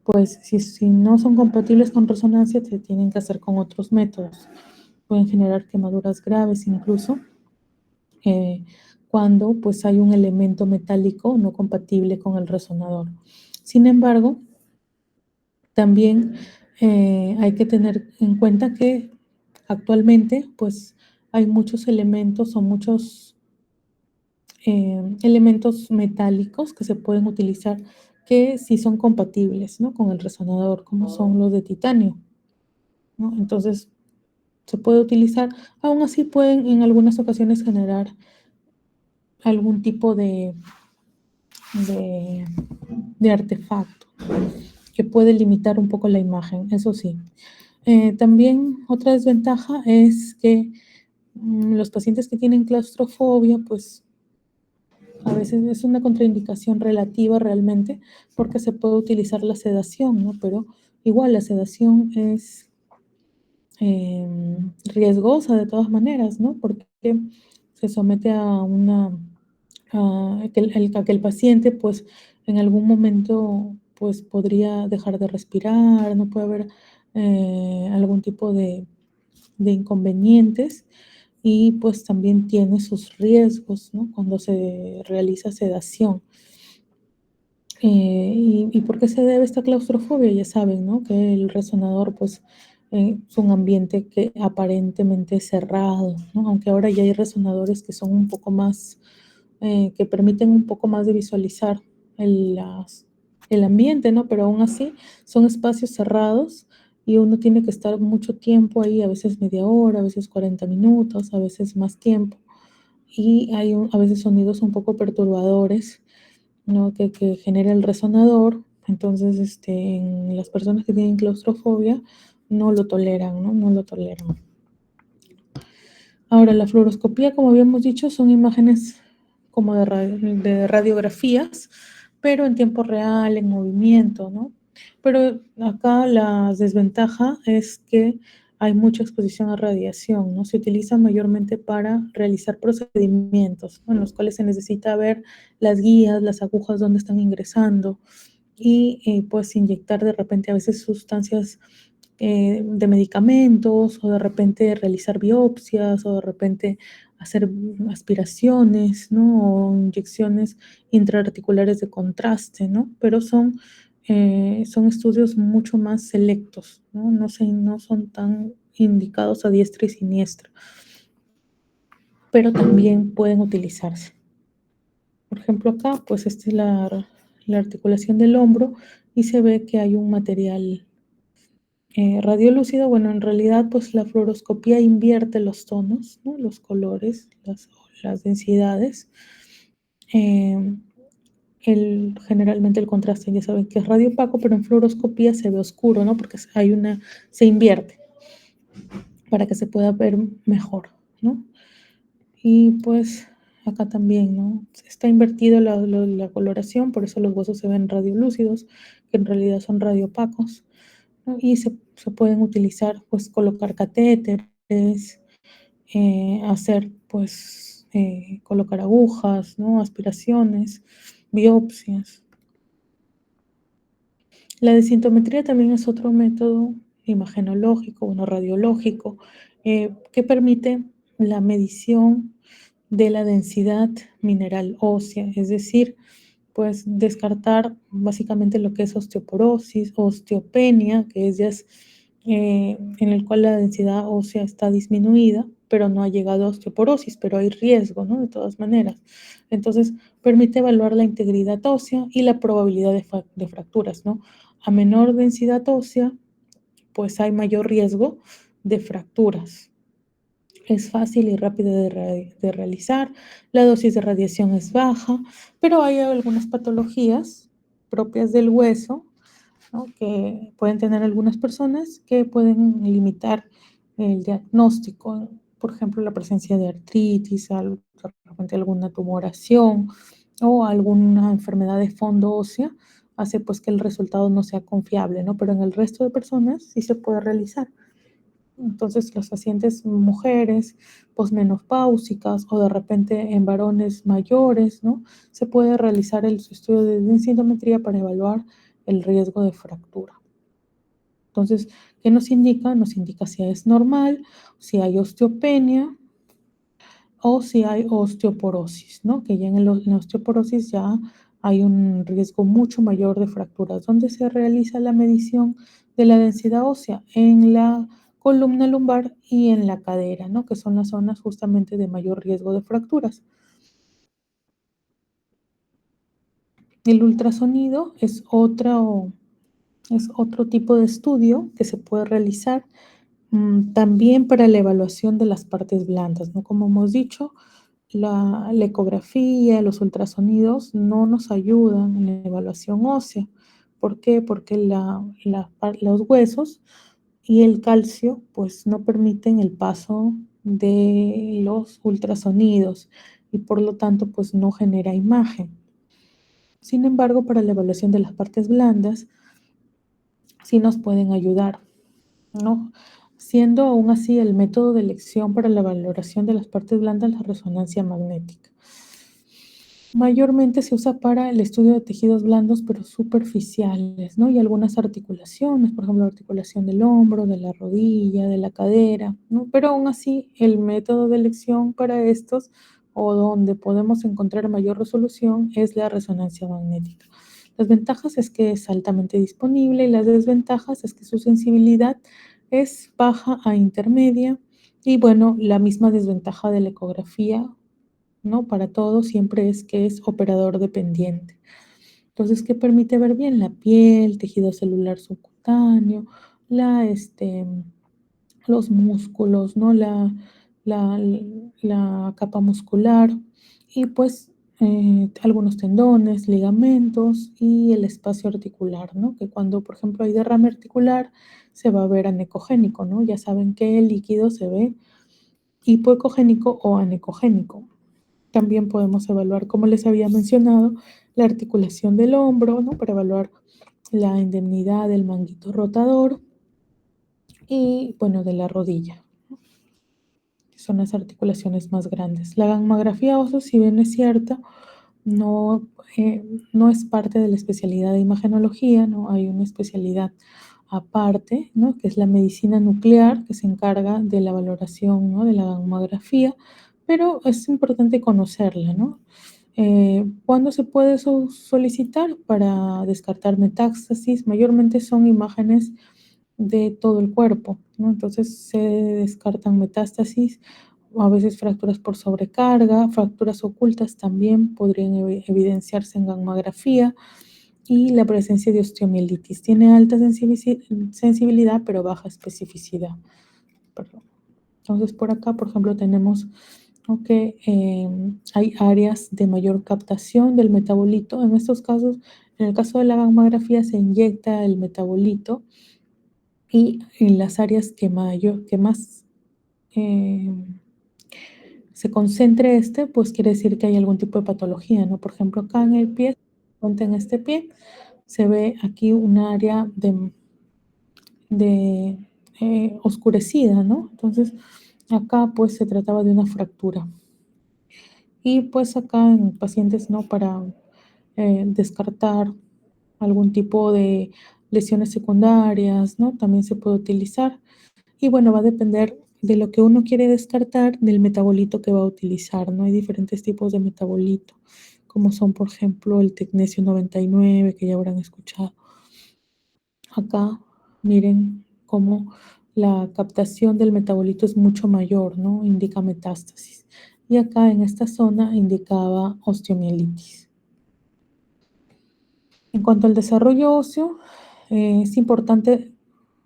pues si no son compatibles con resonancia, se tienen que hacer con otros métodos. Pueden generar quemaduras graves incluso cuando pues hay un elemento metálico no compatible con el resonador. Sin embargo, también hay que tener en cuenta que actualmente pues hay muchos elementos o muchos elementos metálicos que se pueden utilizar que sí son compatibles, ¿no?, con el resonador, como son los de titanio, ¿no? Entonces, se puede utilizar, aún así pueden en algunas ocasiones generar algún tipo de, de artefacto que puede limitar un poco la imagen, eso sí. También otra desventaja es que los pacientes que tienen claustrofobia, pues a veces es una contraindicación relativa realmente, porque se puede utilizar la sedación, ¿no? Pero igual la sedación es riesgosa de todas maneras, ¿no? Porque se somete a que el paciente, pues, en algún momento, pues, podría dejar de respirar, no puede haber algún tipo de inconvenientes y pues también tiene sus riesgos, ¿no?, cuando se realiza sedación. ¿Y por qué se debe esta claustrofobia? Ya saben, ¿no?, que el resonador, pues, es un ambiente que aparentemente es cerrado, ¿no? Aunque ahora ya hay resonadores que son un poco más, que permiten un poco más de visualizar el ambiente, ¿no? Pero aún así son espacios cerrados y uno tiene que estar mucho tiempo ahí, a veces media hora, a veces 40 minutos, a veces más tiempo. Y hay a veces sonidos un poco perturbadores, ¿no?, que genera el resonador. Entonces, en las personas que tienen claustrofobia no lo toleran, ¿no? No lo toleran. Ahora, la fluoroscopía, como habíamos dicho, son imágenes como de radiografías, pero en tiempo real, en movimiento, ¿no? Pero acá la desventaja es que hay mucha exposición a radiación, ¿no? Se utiliza mayormente para realizar procedimientos, ¿no?, en los cuales se necesita ver las guías, las agujas donde están ingresando y pues inyectar de repente a veces sustancias de medicamentos o de repente realizar biopsias o de repente hacer aspiraciones, ¿no?, o inyecciones intraarticulares de contraste, ¿no? Pero son estudios mucho más selectos, ¿no? No son tan indicados a diestra y siniestra, pero también pueden utilizarse. Por ejemplo, acá, pues esta es la articulación del hombro y se ve que hay un material radiolúcido. Bueno, en realidad, pues la fluoroscopía invierte los tonos, ¿no?, los colores, las densidades. Generalmente el contraste ya saben que es radio opaco, pero en fluoroscopía se ve oscuro, ¿no?, porque se invierte para que se pueda ver mejor, ¿no? Y pues acá también, ¿no?, está invertida la coloración, por eso los huesos se ven radiolúcidos, que en realidad son radioopacos, ¿no? Y se pueden utilizar, pues, colocar catéteres, hacer, pues, colocar agujas, ¿no?, aspiraciones, biopsias. La densitometría también es otro método imagenológico, bueno, radiológico, que permite la medición de la densidad mineral ósea, es decir, pues descartar básicamente lo que es osteoporosis, osteopenia, que en el cual la densidad ósea está disminuida, pero no ha llegado a osteoporosis, pero hay riesgo, ¿no?, de todas maneras. Entonces, permite evaluar la integridad ósea y la probabilidad de fracturas, ¿no? A menor densidad ósea, pues hay mayor riesgo de fracturas. Es fácil y rápido de realizar, la dosis de radiación es baja, pero hay algunas patologías propias del hueso, ¿no?, que pueden tener algunas personas que pueden limitar el diagnóstico. Por ejemplo, la presencia de artritis, de repente alguna tumoración o alguna enfermedad de fondo ósea hace pues que el resultado no sea confiable, ¿no? Pero en el resto de personas sí se puede realizar. Entonces, las pacientes mujeres posmenopáusicas o de repente en varones mayores, ¿no?, se puede realizar su estudio de densitometría para evaluar el riesgo de fractura. Entonces, ¿qué nos indica? Nos indica si es normal, si hay osteopenia o si hay osteoporosis, ¿no? Que ya en la osteoporosis ya hay un riesgo mucho mayor de fracturas. ¿Dónde se realiza la medición de la densidad ósea? En la columna lumbar y en la cadera, ¿no? Que son las zonas justamente de mayor riesgo de fracturas. El ultrasonido es otro tipo de estudio que se puede realizar también para la evaluación de las partes blandas, ¿no? Como hemos dicho, la ecografía, los ultrasonidos no nos ayudan en la evaluación ósea. ¿Por qué? Porque los huesos y el calcio pues no permiten el paso de los ultrasonidos y por lo tanto pues no genera imagen. Sin embargo, para la evaluación de las partes blandas sí nos pueden ayudar, ¿no? Siendo aún así el método de elección para la valoración de las partes blandas la resonancia magnética. Mayormente se usa para el estudio de tejidos blandos, pero superficiales, ¿no? Y algunas articulaciones, por ejemplo, la articulación del hombro, de la rodilla, de la cadera, ¿no? Pero aún así, el método de elección para estos, o donde podemos encontrar mayor resolución, es la resonancia magnética. Las ventajas es que es altamente disponible y las desventajas es que su sensibilidad es baja a intermedia y bueno, la misma desventaja de la ecografía, ¿no? Para todo siempre es que es operador dependiente. Entonces, ¿qué permite ver bien? La piel, tejido celular subcutáneo, la, los músculos, ¿no? La, la capa muscular y pues algunos tendones, ligamentos y el espacio articular, ¿no? Que cuando, por ejemplo, hay derrame articular, se va a ver anecogénico, ¿no? Ya saben que el líquido se ve hipoecogénico o anecogénico. También podemos evaluar, como les había mencionado, la articulación del hombro, ¿no? Para evaluar la indemnidad del manguito rotador y, bueno, de la rodilla, que son las articulaciones más grandes. La gammagrafía ósea, si bien es cierta, no, no es parte de la especialidad de imagenología, ¿no? Hay una especialidad aparte, ¿no? Que es la medicina nuclear, que se encarga de la valoración, ¿no? De la gammagrafía, pero es importante conocerla, ¿no? ¿Cuándo se puede solicitar para descartar metástasis? Mayormente son imágenes de todo el cuerpo, ¿no? Entonces se descartan metástasis, a veces fracturas por sobrecarga, fracturas ocultas también podrían evidenciarse en gammagrafía y la presencia de osteomielitis. Tiene alta sensibilidad, pero baja especificidad. Perdón. Entonces, por acá, por ejemplo, tenemos que hay áreas de mayor captación del metabolito. En estos casos, en el caso de la gammagrafía, se inyecta el metabolito y en las áreas que más se concentre pues quiere decir que hay algún tipo de patología, ¿no? Por ejemplo, acá en el pie, ponte en este pie, se ve aquí un área de oscurecida, ¿no? Entonces, acá pues se trataba de una fractura. Y pues acá en pacientes, ¿no? Para descartar algún tipo de lesiones secundarias, ¿no? También se puede utilizar. Y bueno, va a depender de lo que uno quiere descartar del metabolito que va a utilizar, ¿no? Hay diferentes tipos de metabolito, como son, por ejemplo, el tecnesio 99, que ya habrán escuchado. Acá, miren cómo la captación del metabolito es mucho mayor, ¿no? Indica metástasis. Y acá en esta zona indicaba osteomielitis. En cuanto al desarrollo óseo, es importante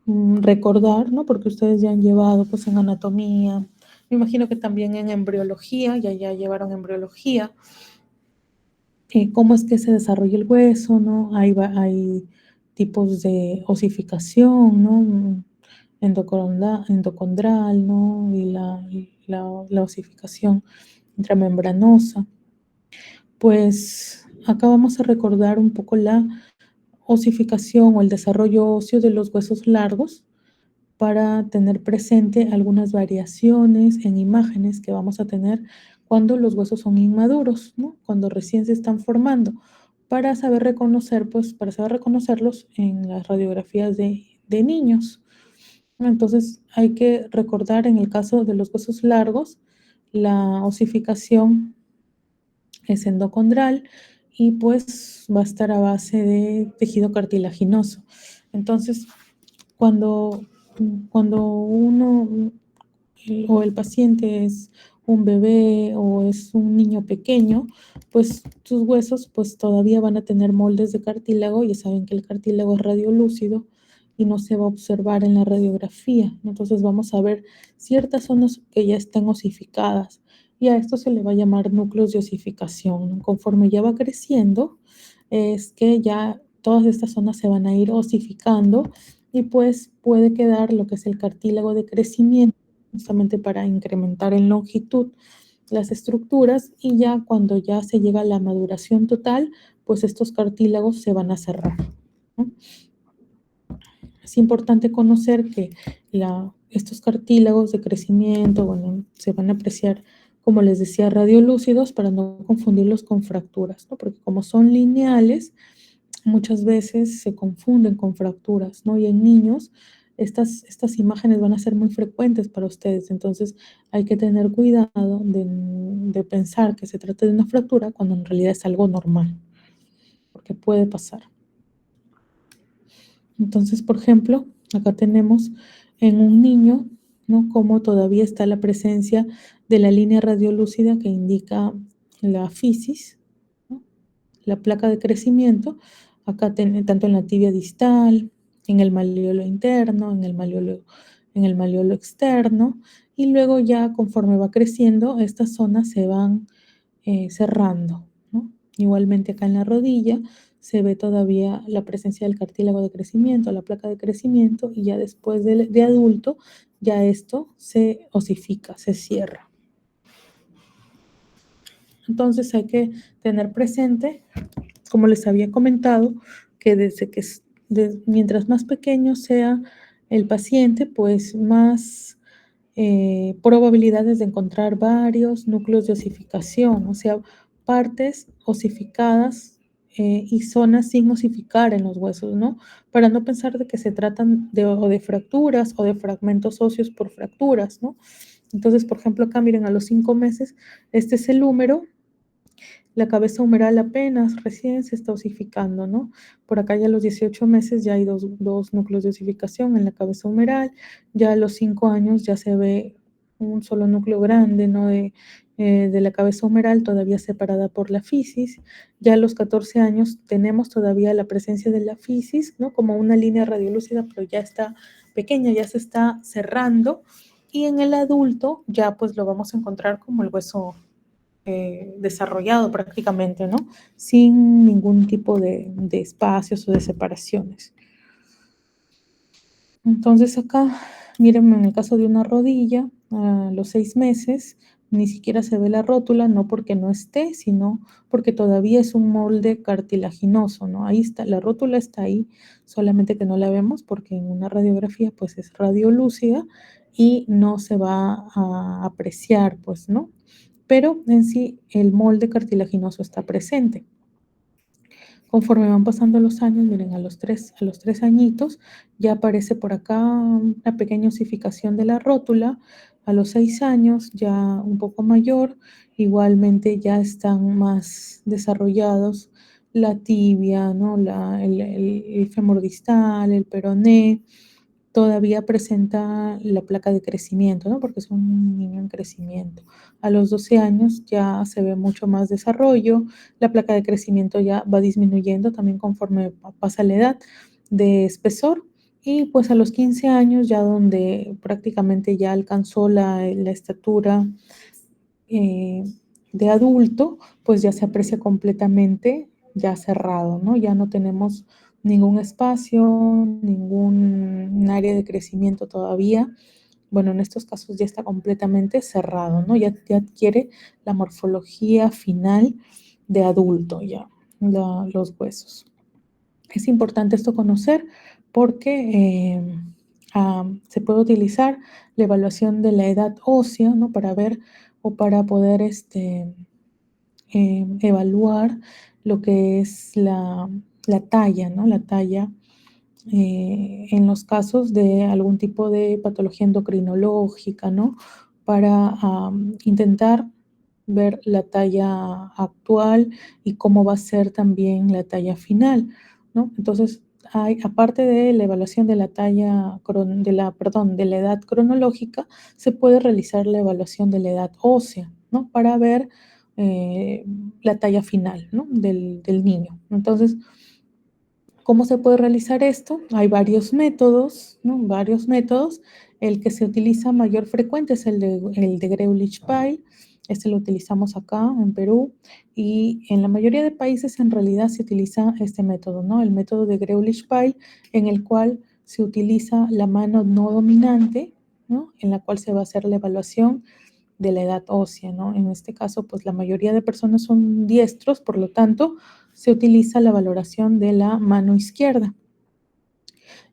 recordar, ¿no? Porque ustedes ya han llevado pues en anatomía, me imagino que también en embriología, ya llevaron embriología, cómo es que se desarrolla el hueso, ¿no? Hay tipos de osificación, ¿no? Endocondral, ¿no? Y la osificación intramembranosa. Pues acá vamos a recordar un poco la osificación o el desarrollo óseo de los huesos largos para tener presente algunas variaciones en imágenes que vamos a tener cuando los huesos son inmaduros, ¿no? Cuando recién se están formando. para saber reconocer, pues, para saber reconocerlos en las radiografías de niños. Entonces, hay que recordar en el caso de los huesos largos, la osificación es endocondral y pues va a estar a base de tejido cartilaginoso. Entonces, cuando, cuando uno o el paciente es un bebé o es un niño pequeño, pues sus huesos pues todavía van a tener moldes de cartílago. Ya saben que el cartílago es radiolúcido y no se va a observar en la radiografía. Entonces vamos a ver ciertas zonas que ya están osificadas y a esto se le va a llamar núcleos de osificación. Conforme ya va creciendo, es que ya todas estas zonas se van a ir osificando y pues puede quedar lo que es el cartílago de crecimiento, justamente para incrementar en longitud las estructuras, y ya cuando ya se llega a la maduración total, pues estos cartílagos se van a cerrar, ¿no? Es importante conocer que estos cartílagos de crecimiento, bueno, se van a apreciar, como les decía, radiolúcidos para no confundirlos con fracturas, ¿no? Porque como son lineales, muchas veces se confunden con fracturas, ¿no? Y en niños estas imágenes van a ser muy frecuentes para ustedes, entonces hay que tener cuidado de pensar que se trata de una fractura cuando en realidad es algo normal, porque puede pasar. Entonces, por ejemplo, acá tenemos en un niño, ¿no? Cómo todavía está la presencia de la línea radiolúcida que indica la fisis, ¿no? La placa de crecimiento, acá tanto en la tibia distal, en el malleolo interno, en el malleolo externo, y luego ya conforme va creciendo, estas zonas se van cerrando, ¿no? Igualmente acá en la rodilla se ve todavía la presencia del cartílago de crecimiento, la placa de crecimiento, y ya después de adulto, ya esto se osifica, se cierra. Entonces hay que tener presente, como les había comentado, que mientras más pequeño sea el paciente, pues más probabilidades de encontrar varios núcleos de osificación, o sea, partes osificadas y zonas sin osificar en los huesos, ¿no? Para no pensar de que se tratan o de fracturas o de fragmentos óseos por fracturas, ¿no? Entonces, por ejemplo, acá miren, a los 5 meses, este es el húmero. La cabeza humeral apenas recién se está osificando, ¿no? Por acá ya a los 18 meses ya hay dos núcleos de osificación en la cabeza humeral. Ya a los 5 años ya se ve un solo núcleo grande, ¿no? De la cabeza humeral todavía separada por la fisis. Ya a los 14 años tenemos todavía la presencia de la fisis, ¿no? Como una línea radiolúcida, pero ya está pequeña, ya se está cerrando. Y en el adulto ya pues lo vamos a encontrar como el hueso desarrollado prácticamente, ¿no? Sin ningún tipo de espacios o de separaciones. Entonces acá, miren, en el caso de una rodilla, a los 6 meses, ni siquiera se ve la rótula, no porque no esté, sino porque todavía es un molde cartilaginoso, ¿no? Ahí está, la rótula está ahí, solamente que no la vemos porque en una radiografía pues es radiolúcida y no se va a apreciar, pues, ¿no? Pero en sí el molde cartilaginoso está presente. Conforme van pasando los años, miren, a los 3 añitos ya aparece por acá una pequeña osificación de la rótula. A los 6 años, ya un poco mayor, igualmente ya están más desarrollados la tibia, ¿no? El fémur distal, el peroné. Todavía presenta la placa de crecimiento, ¿no? Porque es un niño en crecimiento. A los 12 años ya se ve mucho más desarrollo, la placa de crecimiento ya va disminuyendo también conforme pasa la edad de espesor, y pues a los 15 años ya donde prácticamente ya alcanzó la estatura de adulto, pues ya se aprecia completamente ya cerrado, ¿no? Ya no tenemos ningún espacio, ningún área de crecimiento todavía. Bueno, en estos casos ya está completamente cerrado, ¿no? Ya adquiere la morfología final de adulto, ya, los huesos. Es importante esto conocer porque se puede utilizar la evaluación de la edad ósea, ¿no? Para ver o para poder evaluar lo que es la talla, ¿no? La talla en los casos de algún tipo de patología endocrinológica, ¿no? Para intentar ver la talla actual y cómo va a ser también la talla final, ¿no? Entonces, hay, aparte de la evaluación de la talla, perdón, de la edad cronológica, se puede realizar la evaluación de la edad ósea, ¿no? Para ver eh, la talla final, ¿no? Del niño. Entonces, ¿cómo se puede realizar esto? Hay varios métodos, ¿no? Varios métodos. El que se utiliza mayor frecuente es el de Greulich-Pyle. Este lo utilizamos acá en Perú y en la mayoría de países en realidad se utiliza este método, ¿no? El método de Greulich-Pyle en el cual se utiliza la mano no dominante, ¿no? En la cual se va a hacer la evaluación de la edad ósea, ¿no? En este caso, pues la mayoría de personas son diestros, por lo tanto, se utiliza la valoración de la mano izquierda.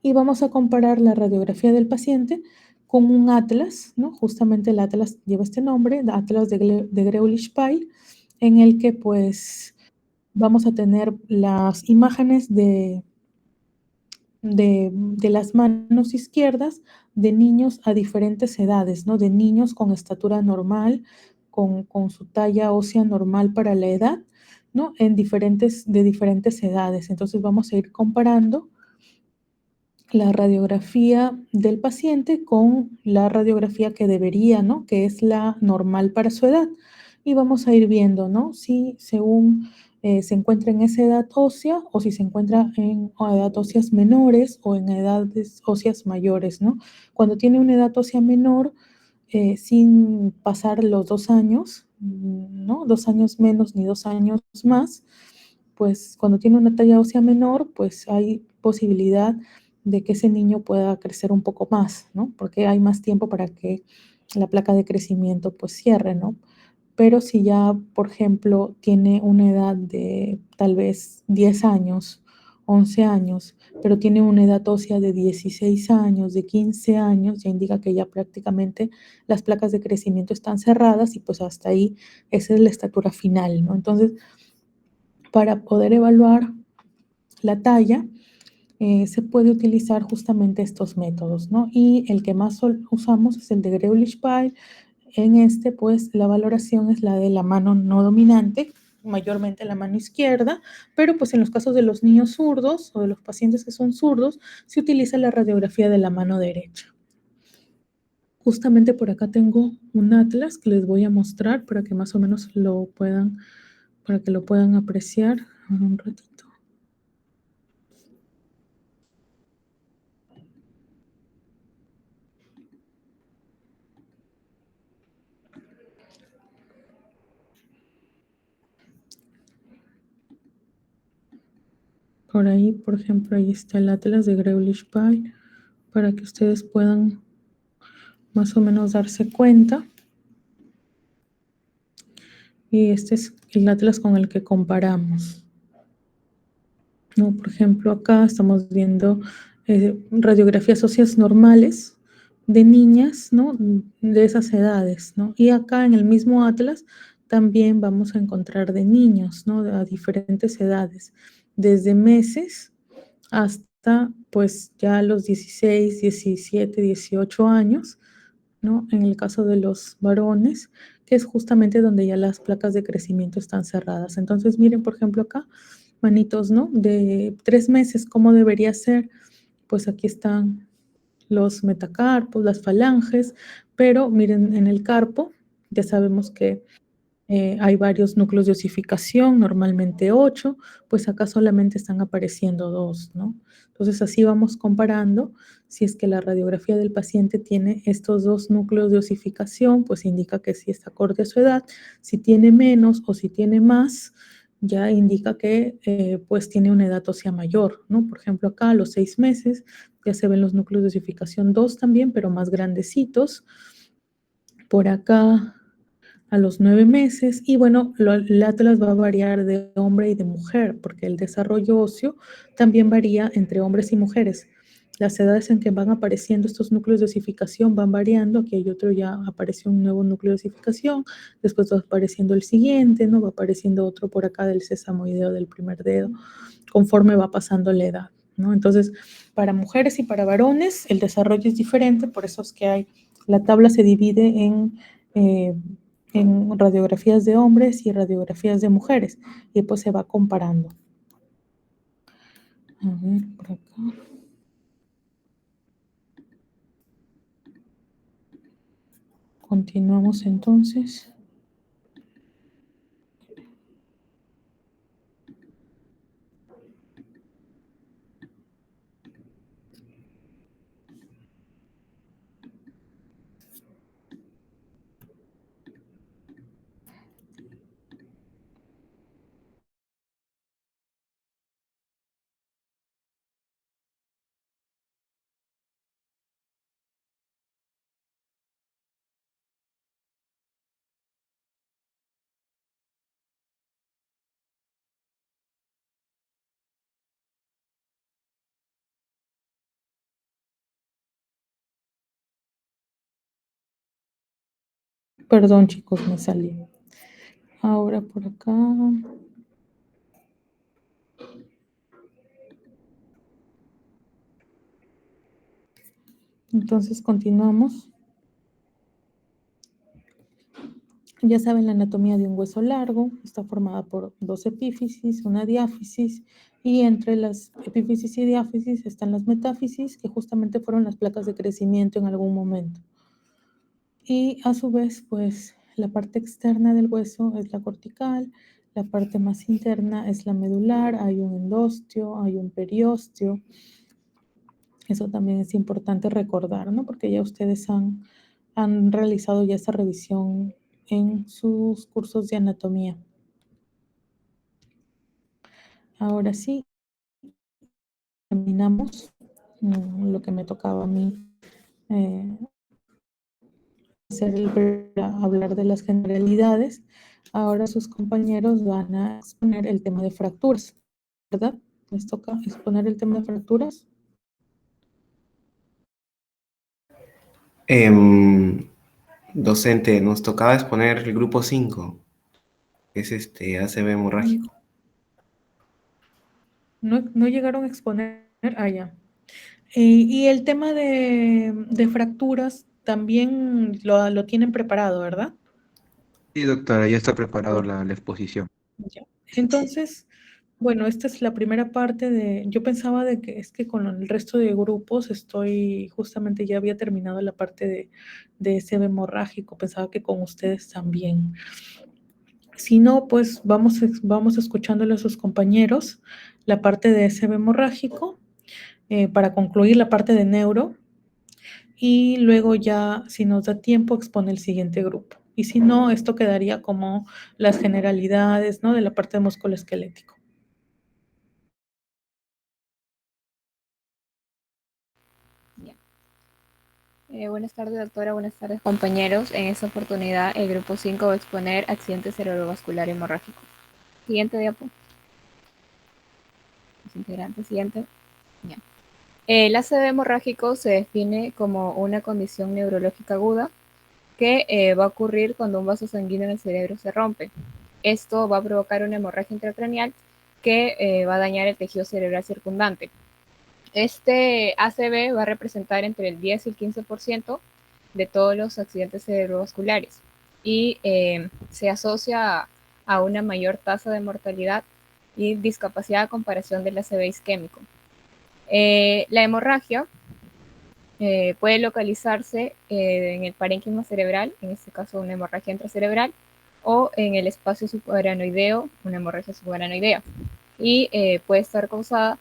Y vamos a comparar la radiografía del paciente con un atlas, ¿no? Justamente el atlas lleva este nombre, atlas de Greulich-Pyle, en el que pues vamos a tener las imágenes de las manos izquierdas de niños a diferentes edades, ¿no? De niños con estatura normal, con su talla ósea normal para la edad, ¿no? De diferentes edades. Entonces vamos a ir comparando la radiografía del paciente con la radiografía que debería, ¿no? Que es la normal para su edad. Y vamos a ir viendo, ¿no? Si según se encuentra en esa edad ósea o si se encuentra en edad óseas menores o en edades óseas mayores, ¿no? Cuando tiene una edad ósea menor, sin pasar los 2 años, ¿no? 2 años menos ni 2 años más, pues cuando tiene una talla ósea menor, pues hay posibilidad de que ese niño pueda crecer un poco más, ¿no? Porque hay más tiempo para que la placa de crecimiento pues cierre, ¿no? Pero si ya, por ejemplo, tiene una edad de tal vez 10 años, 11 años, pero tiene una edad ósea de 16 años, de 15 años, ya indica que ya prácticamente las placas de crecimiento están cerradas y pues hasta ahí esa es la estatura final, ¿no? Entonces, para poder evaluar la talla, se puede utilizar justamente estos métodos, ¿no? Y el que más usamos es el de Greulich-Pyle. En este, pues, la valoración es la de la mano no dominante, mayormente la mano izquierda, pero pues en los casos de los niños zurdos o de los pacientes que son zurdos, se utiliza la radiografía de la mano derecha. Justamente por acá tengo un atlas que les voy a mostrar para que más o menos para que lo puedan apreciar. Un ratito. Por ahí, por ejemplo, ahí está el atlas de Greulich-Pyle para que ustedes puedan más o menos darse cuenta. Y este es el atlas con el que comparamos, ¿no? Por ejemplo, acá estamos viendo radiografías óseas normales de niñas, ¿no? De esas edades, ¿no? Y acá en el mismo atlas también vamos a encontrar de niños, ¿no? A diferentes edades, desde meses hasta pues ya los 16, 17, 18 años, ¿no? En el caso de los varones, que es justamente donde ya las placas de crecimiento están cerradas. Entonces, miren, por ejemplo, acá, manitos, ¿no? De 3 meses, ¿cómo debería ser? Pues aquí están los metacarpos, las falanges, pero miren, en el carpo ya sabemos que hay varios núcleos de osificación, normalmente 8, pues acá solamente están apareciendo 2, ¿no? Entonces así vamos comparando. Si es que la radiografía del paciente tiene estos 2 núcleos de osificación, pues indica que sí está acorde a su edad. Si tiene menos o si tiene más, ya indica que pues tiene una edad ósea mayor, ¿no? Por ejemplo, acá a los 6 meses ya se ven los núcleos de osificación 2 también, pero más grandecitos. Por acá a los 9 meses. Y bueno, el atlas va a variar de hombre y de mujer, porque el desarrollo óseo también varía entre hombres y mujeres. Las edades en que van apareciendo estos núcleos de osificación van variando. Aquí hay otro, ya apareció un nuevo núcleo de osificación, después va apareciendo el siguiente, ¿no? Va apareciendo otro por acá del sesamoideo del primer dedo, conforme va pasando la edad, ¿no? Entonces, para mujeres y para varones el desarrollo es diferente, por eso es que hay, la tabla se divide en radiografías de hombres y radiografías de mujeres, y pues se va comparando. A ver, por acá. Continuamos entonces. Perdón, chicos, me salí. Ahora por acá. Entonces continuamos. Ya saben la anatomía de un hueso largo, está formada por dos epífisis, una diáfisis, y entre las epífisis y diáfisis están las metáfisis, que justamente fueron las placas de crecimiento en algún momento. Y a su vez, pues la parte externa del hueso es la cortical, la parte más interna es la medular, hay un endostio, hay un periostio. Eso también es importante recordar, ¿no? Porque ya ustedes han realizado ya esta revisión en sus cursos de anatomía. Ahora sí, terminamos lo que me tocaba a mí eh, hablar de las generalidades. Ahora sus compañeros van a exponer el tema de fracturas, ¿verdad? Les toca exponer el tema de fracturas. Docente, nos tocaba exponer el grupo 5, que es ACV hemorrágico. No llegaron a exponer. Ah, ya. Y el tema de fracturas también lo tienen preparado, ¿verdad? Sí, doctora, ya está preparado Por- la exposición. ya. Entonces, bueno, esta es la primera parte de, yo pensaba de que es que con el resto de grupos estoy, justamente ya había terminado la parte de ese hemorrágico, pensaba que con ustedes también. Si no, pues vamos escuchándole a sus compañeros la parte de ese hemorrágico para concluir la parte de neuro y luego ya, si nos da tiempo, expone el siguiente grupo. Y si no, esto quedaría como las generalidades, ¿no? De la parte de músculo esquelético. Ya. Buenas tardes, doctora. Buenas tardes, compañeros. En esta oportunidad, el grupo 5 va a exponer accidente cerebrovascular hemorrágico. Siguiente diapo. Los integrantes, siguiente. Ya. El ACV hemorrágico se define como una condición neurológica aguda que va a ocurrir cuando un vaso sanguíneo en el cerebro se rompe. Esto va a provocar una hemorragia intracraneal que va a dañar el tejido cerebral circundante. Este ACV va a representar entre el 10 y el 15% de todos los accidentes cerebrovasculares y se asocia a una mayor tasa de mortalidad y discapacidad a comparación del ACV isquémico. La hemorragia puede localizarse en el parénquima cerebral, en este caso una hemorragia intracerebral, o en el espacio subaranoideo, una hemorragia subaranoidea, y puede estar causada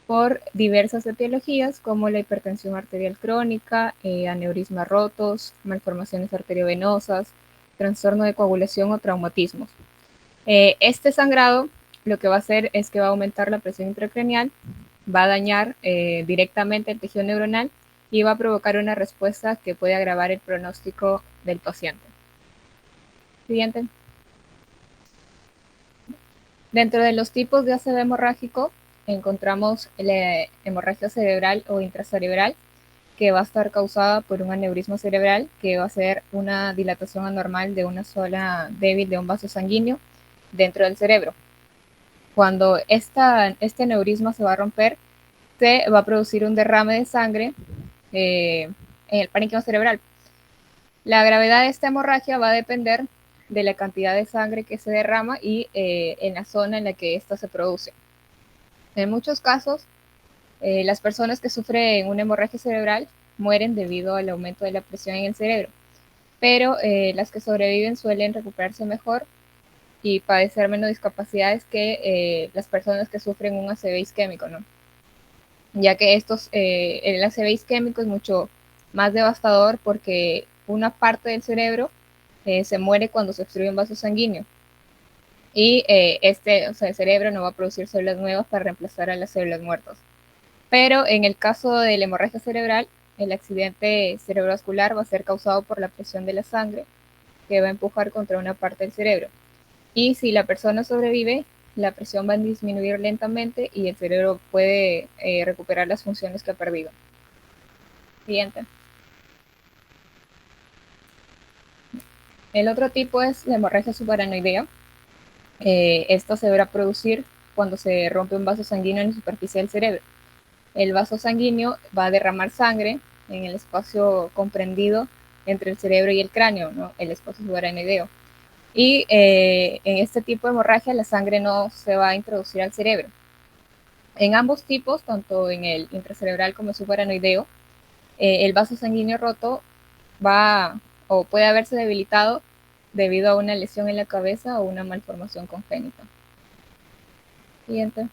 por diversas etiologías como la hipertensión arterial crónica, aneurismas rotos, malformaciones arteriovenosas, trastorno de coagulación o traumatismos. Este sangrado lo que va a hacer es que va a aumentar la presión intracraneal, va a dañar directamente el tejido neuronal y va a provocar una respuesta que puede agravar el pronóstico del paciente. Siguiente. Dentro de los tipos de ACV hemorrágico encontramos la hemorragia cerebral o intracerebral, que va a estar causada por un aneurisma cerebral, que va a ser una dilatación anormal de una zona débil de un vaso sanguíneo dentro del cerebro. Cuando este aneurisma se va a romper, se va a producir un derrame de sangre en el parénquima cerebral. La gravedad de esta hemorragia va a depender de la cantidad de sangre que se derrama y en la zona en la que ésta se produce. En muchos casos, las personas que sufren una hemorragia cerebral mueren debido al aumento de la presión en el cerebro, pero las que sobreviven suelen recuperarse mejor y padecer menos discapacidades que las personas que sufren un ACV isquémico, ¿no? Ya que el ACV isquémico es mucho más devastador porque una parte del cerebro se muere cuando se obstruye un vaso sanguíneo. Y el cerebro no va a producir células nuevas para reemplazar a las células muertas. Pero en el caso de la hemorragia cerebral, el accidente cerebrovascular va a ser causado por la presión de la sangre que va a empujar contra una parte del cerebro. Y si la persona sobrevive, la presión va a disminuir lentamente y el cerebro puede recuperar las funciones que ha perdido. Siguiente. El otro tipo es la hemorragia subaranoidea. Esto se deberá producir cuando se rompe un vaso sanguíneo en la superficie del cerebro. El vaso sanguíneo va a derramar sangre en el espacio comprendido entre el cerebro y el cráneo, ¿no? El espacio subaranoideo. Y en este tipo de hemorragia la sangre no se va a introducir al cerebro. En ambos tipos, tanto en el intracerebral como el subaranoideo, el vaso sanguíneo roto va o puede haberse debilitado debido a una lesión en la cabeza o una malformación congénita. Siguiente.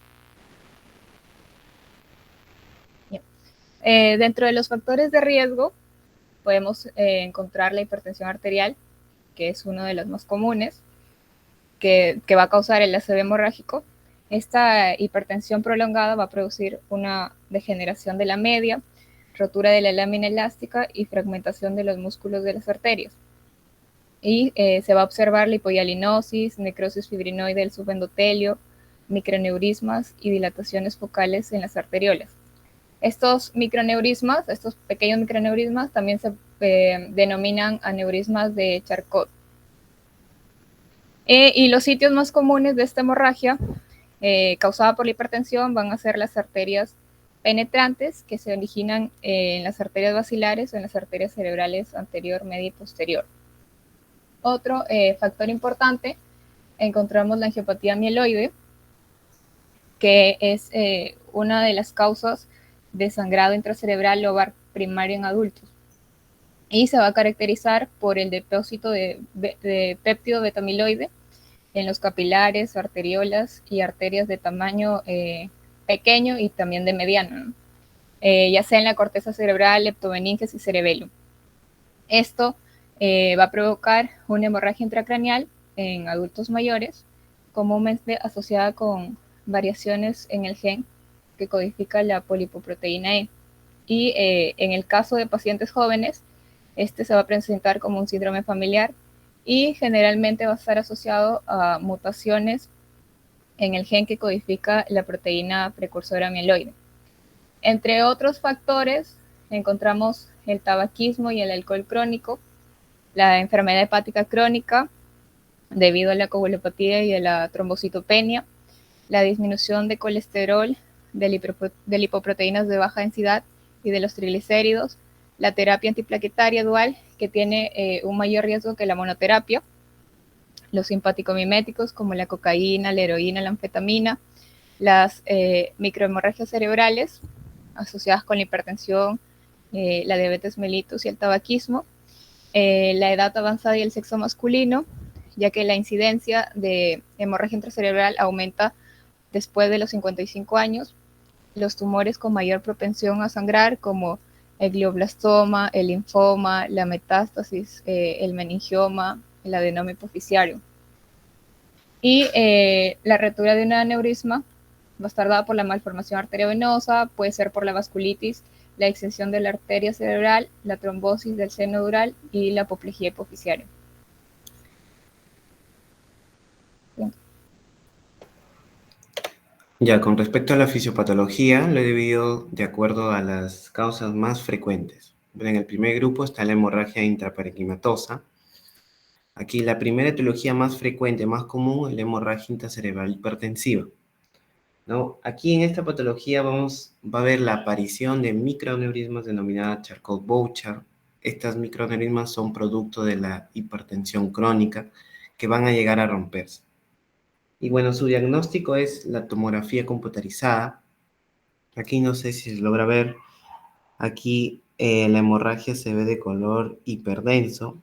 Dentro de los factores de riesgo podemos encontrar la hipertensión arterial, que es uno de los más comunes, que va a causar el ACV hemorrágico. Esta hipertensión prolongada va a producir una degeneración de la media, rotura de la lámina elástica y fragmentación de los músculos de las arterias. Y se va a observar la hipohialinosis, necrosis fibrinoide del subendotelio, microneurismas y dilataciones focales en las arteriolas. Estos microneurismas, estos pequeños microneurismas, también se denominan aneurismas de Charcot. Y los sitios más comunes de esta hemorragia causada por la hipertensión van a ser las arterias penetrantes, que se originan en las arterias basilares o en las arterias cerebrales anterior, media y posterior. Otro factor importante, encontramos la angiopatía mieloide, que es una de las causas de sangrado intracerebral lobar primario en adultos. Y se va a caracterizar por el depósito de péptido betamiloide en los capilares, arteriolas y arterias de tamaño pequeño y también de mediano, ¿no? Ya sea en la corteza cerebral, leptomeninges y cerebelo. Esto va a provocar una hemorragia intracraneal en adultos mayores, comúnmente asociada con variaciones en el gen que codifica la polipoproteína E. Y en el caso de pacientes jóvenes, este se va a presentar como un síndrome familiar y generalmente va a estar asociado a mutaciones en el gen que codifica la proteína precursora mieloide. Entre otros factores, encontramos el tabaquismo y el alcohol crónico, la enfermedad hepática crónica debido a la coagulopatía y a la trombocitopenia, la disminución de colesterol, de lipoproteínas de baja densidad y de los triglicéridos, la terapia antiplaquetaria dual, que tiene un mayor riesgo que la monoterapia, los simpaticomiméticos como la cocaína, la heroína, la anfetamina, las microhemorragias cerebrales asociadas con la hipertensión, la diabetes mellitus y el tabaquismo, la edad avanzada y el sexo masculino, ya que la incidencia de hemorragia intracerebral aumenta después de los 55 años, los tumores con mayor propensión a sangrar como el glioblastoma, el linfoma, la metástasis, el meningioma, el adenoma hipoficiario. Y la rotura de un aneurisma va a estar dada por la malformación arteriovenosa, puede ser por la vasculitis, la extensión de la arteria cerebral, la trombosis del seno dural y la apoplejía hipoficiaria. Ya, con respecto a la fisiopatología, lo he dividido de acuerdo a las causas más frecuentes. En el primer grupo está la hemorragia intraparenquimatosa. Aquí la primera etiología más frecuente, más común, es la hemorragia intracerebral hipertensiva, ¿no? Aquí en esta patología va a haber la aparición de microaneurismas denominadas Charcot-Bouchard. Estas microaneurismas son producto de la hipertensión crónica que van a llegar a romperse. Y bueno, su diagnóstico es la tomografía computarizada. Aquí no sé si se logra ver. Aquí la hemorragia se ve de color hiperdenso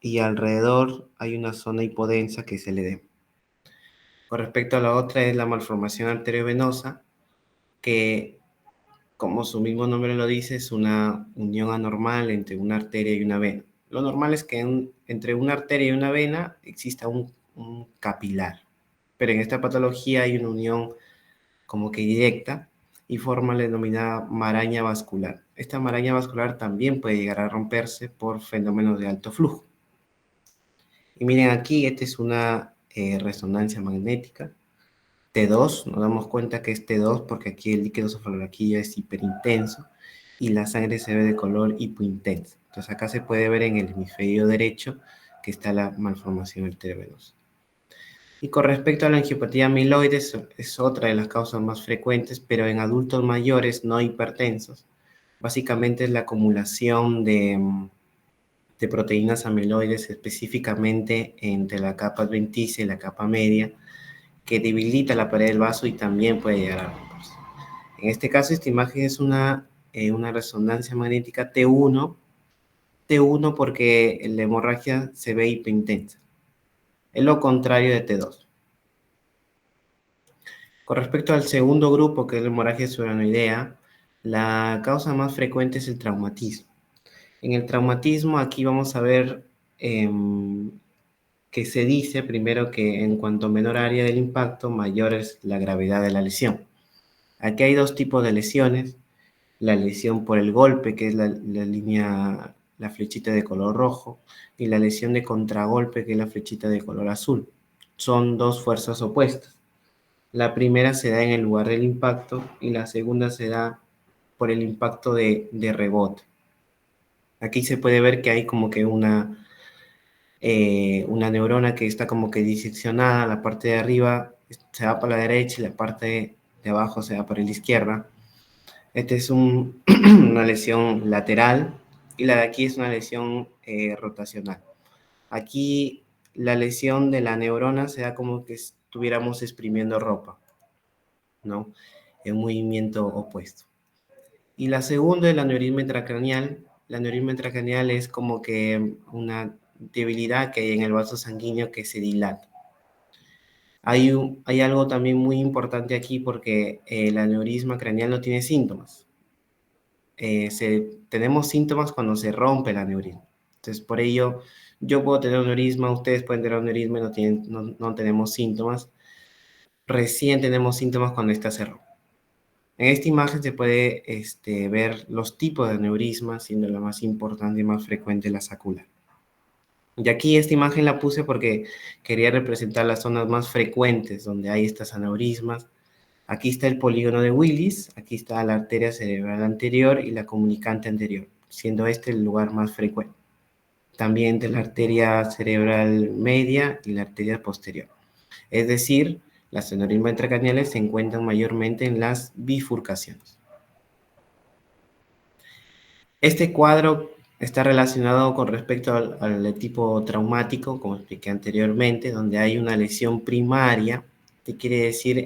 y alrededor hay una zona hipodensa que es el edema. Con respecto a la otra es la malformación arteriovenosa, que como su mismo nombre lo dice, es una unión anormal entre una arteria y una vena. Lo normal es que entre una arteria y una vena exista un capilar, pero en esta patología hay una unión como que directa y forma la denominada maraña vascular. Esta maraña vascular también puede llegar a romperse por fenómenos de alto flujo. Y miren aquí, esta es una resonancia magnética. T2, nos damos cuenta que es T2 porque aquí el líquido cefalorraquídeo es hiperintenso y la sangre se ve de color hipointenso. Entonces acá se puede ver en el hemisferio derecho que está la malformación arteriovenosa. Y con respecto a la angiopatía amiloide, es otra de las causas más frecuentes, pero en adultos mayores no hipertensos. Básicamente es la acumulación de proteínas amiloides específicamente entre la capa adventicia y la capa media, que debilita la pared del vaso y también puede llegar a romperse. En este caso, esta imagen es una resonancia magnética T1 porque la hemorragia se ve hiperintensa. Es lo contrario de T2. Con respecto al segundo grupo, que es la hemorragia subaranoidea, la causa más frecuente es el traumatismo. En el traumatismo, aquí vamos a ver que se dice primero que en cuanto menor área del impacto, mayor es la gravedad de la lesión. Aquí hay dos tipos de lesiones. La lesión por el golpe, que es la línea, la flechita de color rojo, y la lesión de contragolpe, que es la flechita de color azul. Son dos fuerzas opuestas. La primera se da en el lugar del impacto y la segunda se da por el impacto de rebote. Aquí se puede ver que hay como que una neurona que está como que diseccionada, la parte de arriba se va para la derecha y la parte de abajo se va para la izquierda. Esta es una lesión lateral y la de aquí es una lesión rotacional. Aquí la lesión de la neurona se da como que estuviéramos exprimiendo ropa, ¿no? En movimiento opuesto. Y la segunda es el aneurisma intracraneal. El aneurisma intracraneal es como que una debilidad que hay en el vaso sanguíneo que se dilata. Hay algo también muy importante aquí porque el aneurisma craneal no tiene síntomas. Tenemos síntomas cuando se rompe el aneurisma. Entonces, por ello, yo puedo tener aneurisma, ustedes pueden tener aneurisma y no tenemos síntomas. Recién tenemos síntomas cuando esta se rompe. En esta imagen se puede ver los tipos de aneurismas, siendo la más importante y más frecuente la sacular. Y aquí esta imagen la puse porque quería representar las zonas más frecuentes donde hay estas aneurismas. Aquí está el polígono de Willis, aquí está la arteria cerebral anterior y la comunicante anterior, siendo este el lugar más frecuente. También de la arteria cerebral media y la arteria posterior. Es decir, las aneurismas intracraneales se encuentran mayormente en las bifurcaciones. Este cuadro está relacionado con respecto al tipo traumático, como expliqué anteriormente, donde hay una lesión primaria, que quiere decir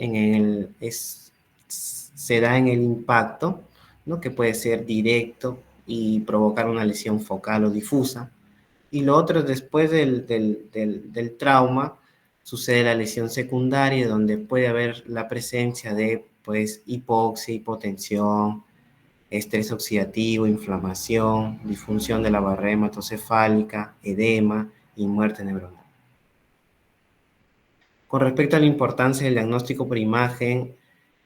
se da en el impacto, ¿no? Que puede ser directo y provocar una lesión focal o difusa. Y lo otro es después del trauma, sucede la lesión secundaria, donde puede haber la presencia de pues, hipoxia, hipotensión, estrés oxidativo, inflamación, disfunción de la barrera hematocefálica, edema y muerte neuronal. Con respecto a la importancia del diagnóstico por imagen,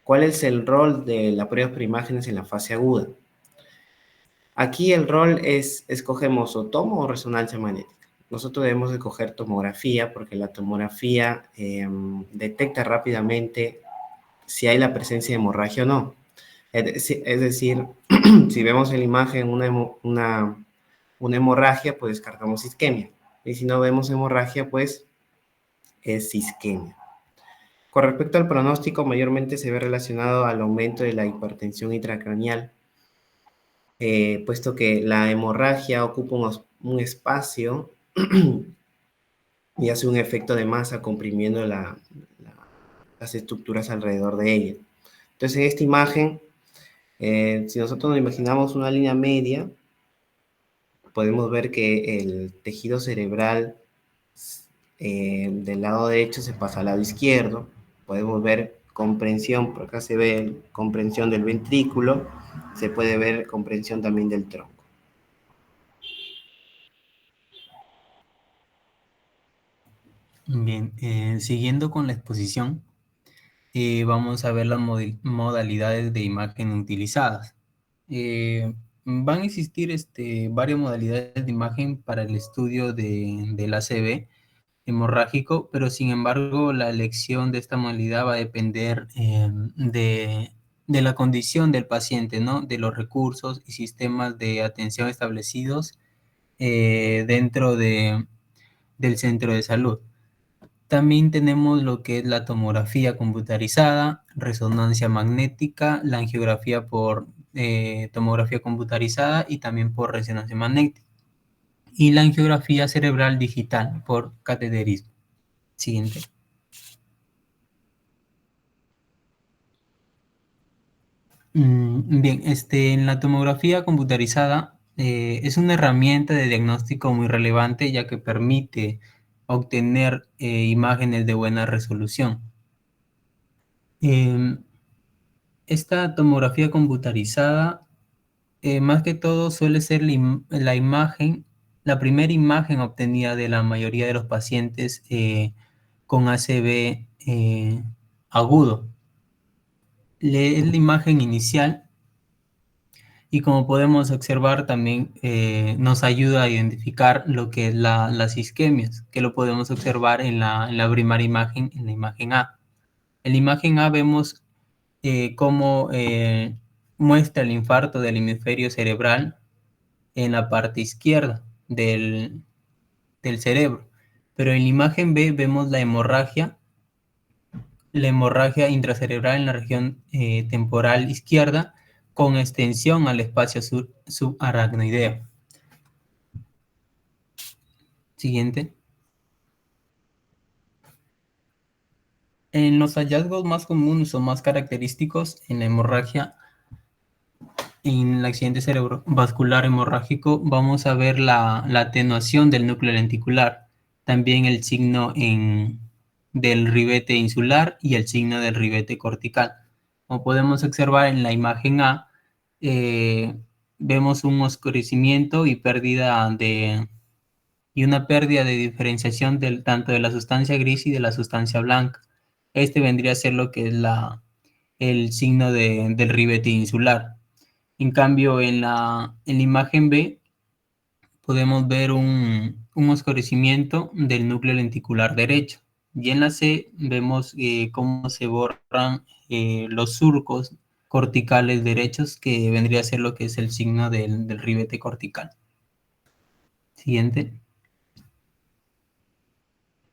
¿cuál es el rol de la prueba por imágenes en la fase aguda? Aquí el rol es, escogemos o tomo o resonancia magnética. Nosotros debemos escoger tomografía porque la tomografía detecta rápidamente si hay la presencia de hemorragia o no. Es decir, si vemos en la imagen una hemorragia, pues descartamos isquemia. Y si no vemos hemorragia, pues es isquemia. Con respecto al pronóstico, mayormente se ve relacionado al aumento de la hipertensión intracraneal, puesto que la hemorragia ocupa un espacio y hace un efecto de masa comprimiendo las estructuras alrededor de ella. Entonces, en esta imagen, si nosotros nos imaginamos una línea media, podemos ver que el tejido cerebral del lado derecho se pasa al lado izquierdo. Podemos ver comprensión, por acá se ve comprensión del ventrículo, se puede ver comprensión también del tronco. Bien, siguiendo con la exposición, vamos a ver las modalidades de imagen utilizadas. Van a existir varias modalidades de imagen para el estudio del ACV hemorrágico, pero sin embargo la elección de esta modalidad va a depender de la condición del paciente, ¿no? De los recursos y sistemas de atención establecidos dentro del centro de salud. También tenemos lo que es la tomografía computarizada, resonancia magnética, la angiografía por tomografía computarizada y también por resonancia magnética. Y la angiografía cerebral digital por cateterismo. Siguiente. Bien, en la tomografía computarizada es una herramienta de diagnóstico muy relevante ya que permite obtener imágenes de buena resolución. Esta tomografía computarizada, más que todo, suele ser la imagen, la primera imagen obtenida de la mayoría de los pacientes con ACV agudo. Es la imagen inicial y como podemos observar también nos ayuda a identificar lo que es las isquemias, que lo podemos observar en la primera imagen, en la imagen A. En la imagen A vemos cómo muestra el infarto del hemisferio cerebral en la parte izquierda del cerebro. Pero en la imagen B vemos la hemorragia intracerebral en la región temporal izquierda con extensión al espacio subaracnoideo. Siguiente. En los hallazgos más comunes o más característicos en la hemorragia, en el accidente cerebrovascular hemorrágico, vamos a ver la atenuación del núcleo lenticular, también el signo del ribete insular y el signo del ribete cortical. Como podemos observar en la imagen A, vemos un oscurecimiento y una pérdida de diferenciación tanto de la sustancia gris y de la sustancia blanca. Este vendría a ser lo que es el signo del ribete insular. En cambio, en la imagen B podemos ver un oscurecimiento del núcleo lenticular derecho. Y en la C vemos cómo se borran los surcos corticales derechos, que vendría a ser lo que es el signo del ribete cortical. Siguiente.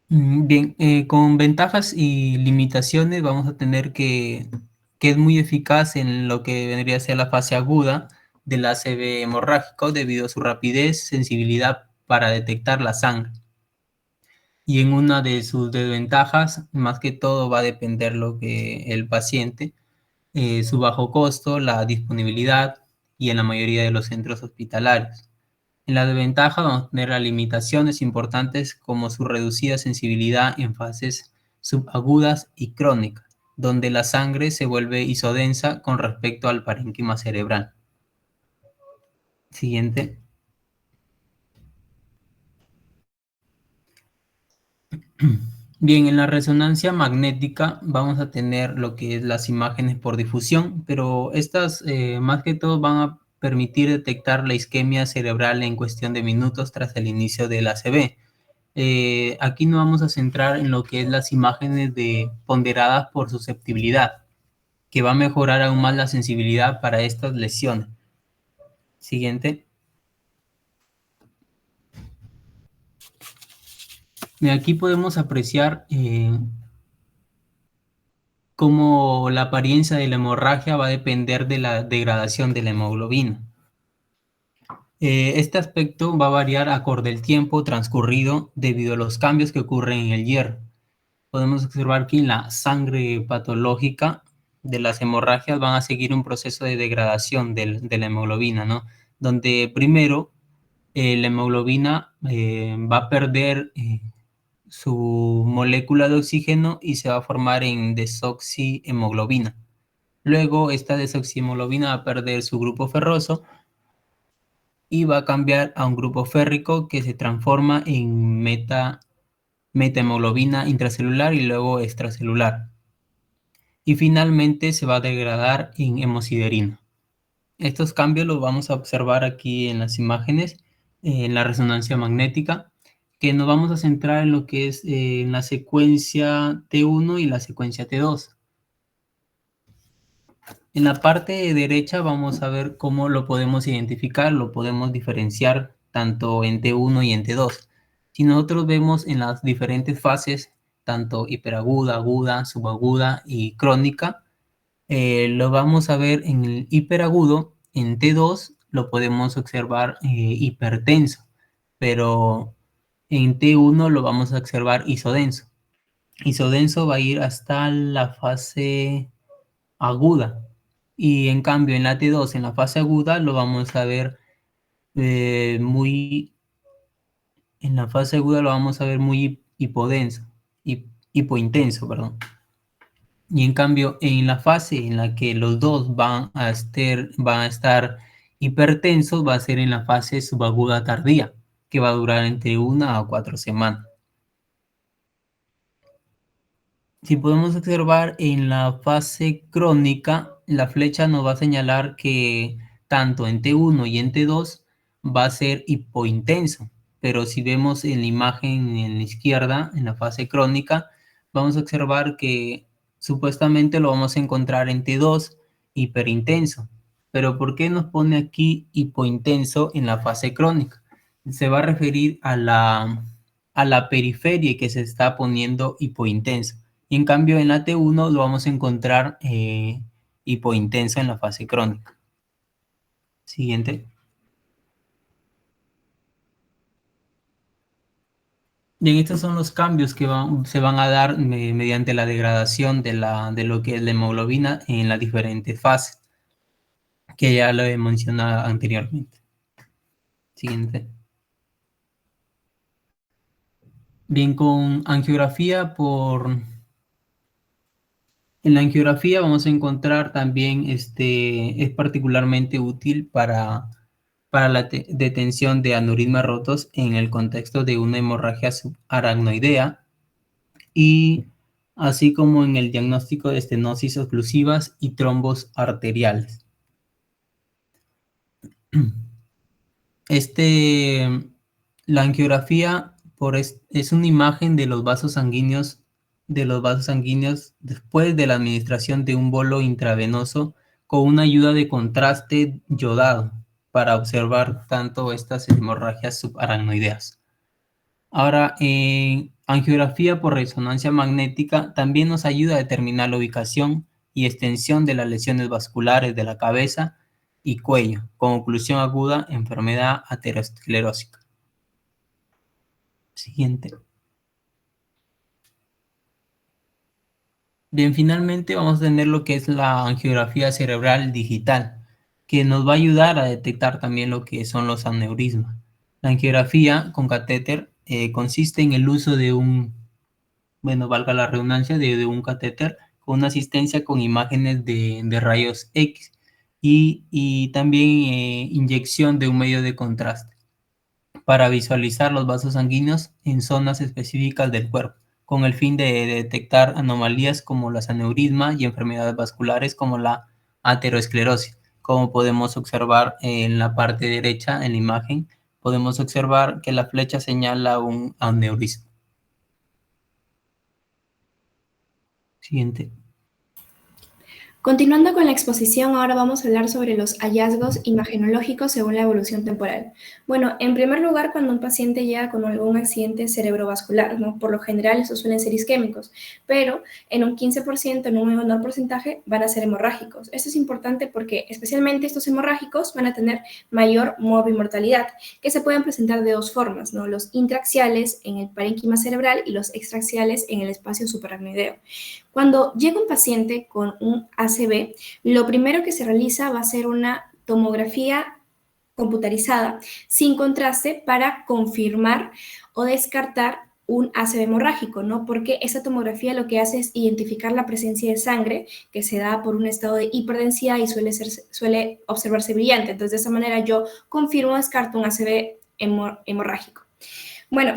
Bien, con ventajas y limitaciones vamos a tener que es muy eficaz en lo que vendría a ser la fase aguda del ACV hemorrágico debido a su rapidez, sensibilidad para detectar la sangre. Y en una de sus desventajas, más que todo va a depender lo que el paciente, su bajo costo, la disponibilidad y en la mayoría de los centros hospitalarios. En la desventaja vamos a tener limitaciones importantes como su reducida sensibilidad en fases subagudas y crónicas, donde la sangre se vuelve isodensa con respecto al parénquima cerebral. Siguiente. Bien, en la resonancia magnética vamos a tener lo que es las imágenes por difusión, pero estas más que todo van a permitir detectar la isquemia cerebral en cuestión de minutos tras el inicio del ACV. Aquí nos vamos a centrar en lo que es las imágenes ponderadas por susceptibilidad. que va a mejorar aún más la sensibilidad para estas lesiones. Siguiente. Aquí podemos apreciar cómo la apariencia de la hemorragia va a depender de la degradación de la hemoglobina. Este aspecto va a variar acorde al tiempo transcurrido debido a los cambios que ocurren en el hierro. Podemos observar que en la sangre patológica de las hemorragias van a seguir un proceso de degradación de la hemoglobina, ¿no? Donde primero la hemoglobina va a perder su molécula de oxígeno y se va a formar en desoxihemoglobina. Luego esta desoxihemoglobina va a perder su grupo ferroso y va a cambiar a un grupo férrico que se transforma en metahemoglobina intracelular y luego extracelular. Y finalmente se va a degradar en hemosiderina. Estos cambios los vamos a observar aquí en las imágenes, en la resonancia magnética, que nos vamos a centrar en lo que es en la secuencia T1 y la secuencia T2. En la parte derecha vamos a ver cómo lo podemos identificar, lo podemos diferenciar tanto en T1 y en T2. Si nosotros vemos en las diferentes fases, tanto hiperaguda, aguda, subaguda y crónica, lo vamos a ver en el hiperagudo, en T2 lo podemos observar hipertenso, pero en T1 lo vamos a observar isodenso. Isodenso va a ir hasta la fase aguda. Y en cambio en la T2, en la fase aguda, lo vamos a ver en la fase aguda lo vamos a ver muy hipodenso, hipointenso, perdón. Y en cambio en la fase en la que los dos van a estar hipertensos, va a ser en la fase subaguda tardía, que va a durar entre 1 a 4 semanas. Si podemos observar en la fase crónica, la flecha nos va a señalar que tanto en T1 y en T2 va a ser hipointenso, pero si vemos en la imagen en la izquierda, en la fase crónica, vamos a observar que supuestamente lo vamos a encontrar en T2, hiperintenso. Pero ¿por qué nos pone aquí hipointenso en la fase crónica? Se va a referir a la periferia que se está poniendo hipointenso. Y en cambio en la T1 lo vamos a encontrar hipointenso en la fase crónica. Siguiente. Bien, estos son los cambios que se van a dar mediante la degradación de lo que es la hemoglobina en las diferentes fases, que ya lo he mencionado anteriormente. Siguiente. Bien, con angiografía en la angiografía vamos a encontrar también, es particularmente útil para la detención de aneurismas rotos en el contexto de una hemorragia subaracnoidea y así como en el diagnóstico de estenosis oclusivas y trombos arteriales. La angiografía es una imagen de los vasos sanguíneos después de la administración de un bolo intravenoso con una ayuda de contraste yodado para observar tanto estas hemorragias subaracnoideas. Ahora, angiografía por resonancia magnética también nos ayuda a determinar la ubicación y extensión de las lesiones vasculares de la cabeza y cuello, con oclusión aguda, enfermedad aterosclerósica. Siguiente. Bien, finalmente vamos a tener lo que es la angiografía cerebral digital, que nos va a ayudar a detectar también lo que son los aneurismas. La angiografía con catéter consiste en el uso de valga la redundancia, de un catéter con una asistencia con imágenes de rayos X y también inyección de un medio de contraste para visualizar los vasos sanguíneos en zonas específicas del cuerpo, con el fin de detectar anomalías como las aneurismas y enfermedades vasculares como la aterosclerosis. Como podemos observar en la parte derecha en la imagen, podemos observar que la flecha señala un aneurisma. Siguiente. Continuando con la exposición, ahora vamos a hablar sobre los hallazgos imagenológicos según la evolución temporal. Bueno, en primer lugar, cuando un paciente llega con algún accidente cerebrovascular, ¿no? Por lo general, estos suelen ser isquémicos, pero en un 15%, en un menor porcentaje, van a ser hemorrágicos. Esto es importante porque especialmente estos hemorrágicos van a tener mayor morbimortalidad, que se pueden presentar de dos formas, ¿no? Los intraaxiales en el parénquima cerebral y los extraaxiales en el espacio supraracnoideo. Cuando llega un paciente con un ACV, lo primero que se realiza va a ser una tomografía computarizada sin contraste para confirmar o descartar un ACV hemorrágico, ¿no? Porque esa tomografía lo que hace es identificar la presencia de sangre que se da por un estado de hiperdensidad y suele observarse brillante. Entonces, de esa manera yo confirmo o descarto un ACV hemorrágico. Bueno,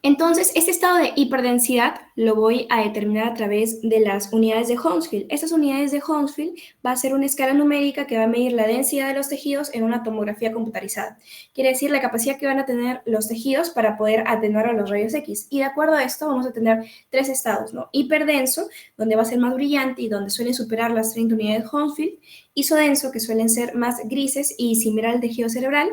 entonces, este estado de hiperdensidad lo voy a determinar a través de las unidades de Hounsfield. Estas unidades de Hounsfield va a ser una escala numérica que va a medir la densidad de los tejidos en una tomografía computarizada. Quiere decir la capacidad que van a tener los tejidos para poder atenuar a los rayos X. Y de acuerdo a esto vamos a tener tres estados, ¿no? Hiperdenso, donde va a ser más brillante y donde suelen superar las 30 unidades de Hounsfield. Isodenso, que suelen ser más grises y similar al tejido cerebral.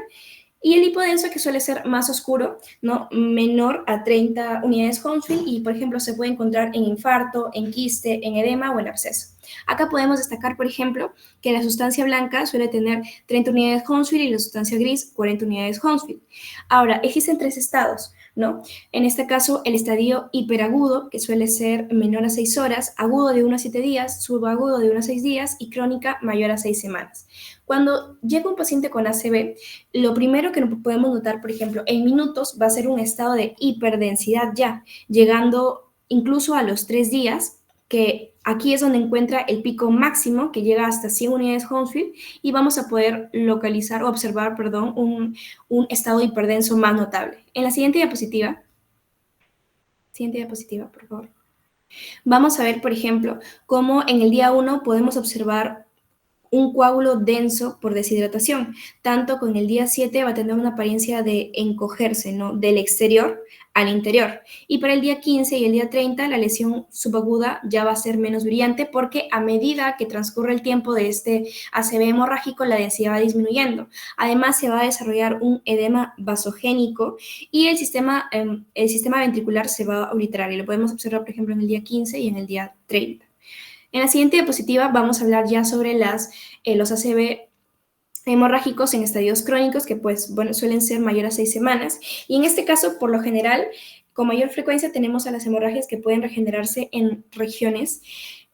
Y el hipodenso, que suele ser más oscuro, ¿no? Menor a 30 unidades Hounsfield y, por ejemplo, se puede encontrar en infarto, en quiste, en edema o en absceso. Acá podemos destacar, por ejemplo, que la sustancia blanca suele tener 30 unidades Hounsfield y la sustancia gris 40 unidades Hounsfield. Ahora, existen tres estados, ¿no? En este caso, el estadio hiperagudo, que suele ser menor a 6 horas, agudo de 1 a 7 días, subagudo de 1 a 6 días y crónica mayor a 6 semanas. Cuando llega un paciente con ACV, lo primero que podemos notar, por ejemplo, en minutos va a ser un estado de hiperdensidad ya, llegando incluso a los 3 días, que aquí es donde encuentra el pico máximo, que llega hasta 100 unidades Hounsfield, y vamos a poder localizar o observar, perdón, un estado hiperdenso más notable. En la siguiente diapositiva, por favor. Vamos a ver, por ejemplo, cómo en el día 1 podemos observar un coágulo denso por deshidratación. Tanto con el día 7 va a tener una apariencia de encogerse, ¿no? Del exterior al interior. Y para el día 15 y el día 30 la lesión subaguda ya va a ser menos brillante porque a medida que transcurre el tiempo de este ACV hemorrágico, la densidad va disminuyendo. Además, se va a desarrollar un edema vasogénico y el sistema ventricular se va a obliterar. Y lo podemos observar, por ejemplo, en el día 15 y en el día 30. En la siguiente diapositiva vamos a hablar ya sobre los ACV hemorrágicos en estadios crónicos que pues, bueno, suelen ser mayor a 6 semanas. Y en este caso, por lo general, con mayor frecuencia tenemos a las hemorragias que pueden regenerarse en regiones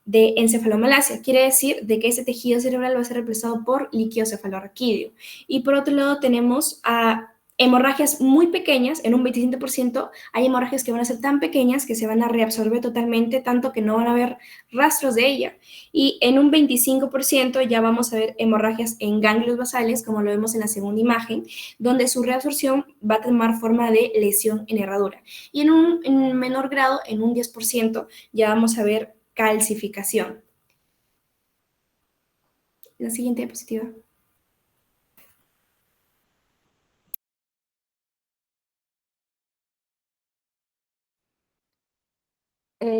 de encefalomalacia. Quiere decir de que ese tejido cerebral va a ser reemplazado por líquido cefalorraquídeo. Y por otro lado tenemos a hemorragias muy pequeñas, en un 25%, hay hemorragias que van a ser tan pequeñas que se van a reabsorber totalmente, tanto que no van a haber rastros de ella. Y en un 25% ya vamos a ver hemorragias en ganglios basales, como lo vemos en la segunda imagen, donde su reabsorción va a tomar forma de lesión en herradura. Y en un menor grado, en un 10%, ya vamos a ver calcificación. La siguiente diapositiva.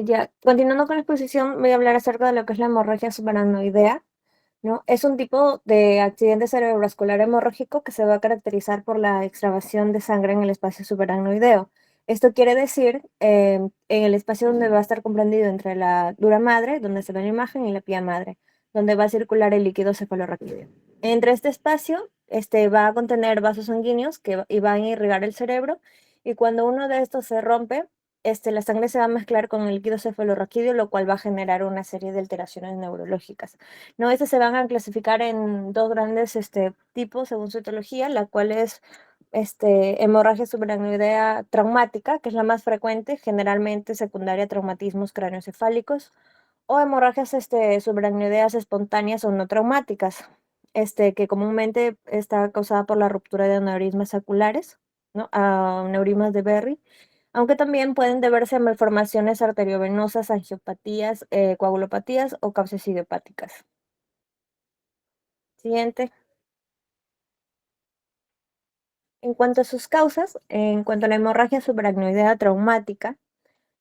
Ya, continuando con la exposición, voy a hablar acerca de lo que es la hemorragia subaracnoidea, ¿no? Es un tipo de accidente cerebrovascular hemorrágico que se va a caracterizar por la extravasación de sangre en el espacio subaracnoideo. Esto quiere decir en el espacio donde va a estar comprendido entre la dura madre, donde se ve la imagen, y la pía madre, donde va a circular el líquido cefalorraquídeo. Entre este espacio va a contener vasos sanguíneos y van a irrigar el cerebro, y cuando uno de estos se rompe, la sangre se va a mezclar con el líquido cefalorraquídeo, lo cual va a generar una serie de alteraciones neurológicas. ¿No? Estas se van a clasificar en dos grandes tipos según su etiología, la cual es hemorragia subaracnoidea traumática, que es la más frecuente, generalmente secundaria a traumatismos craneoencefálicos, o hemorragias subaracnoideas espontáneas o no traumáticas, que comúnmente está causada por la ruptura de aneurismas saculares, ¿no? Aneurismas de Berry, aunque también pueden deberse a malformaciones arteriovenosas, angiopatías, coagulopatías o causas idiopáticas. Siguiente. En cuanto a sus causas, en cuanto a la hemorragia subaracnoidea traumática,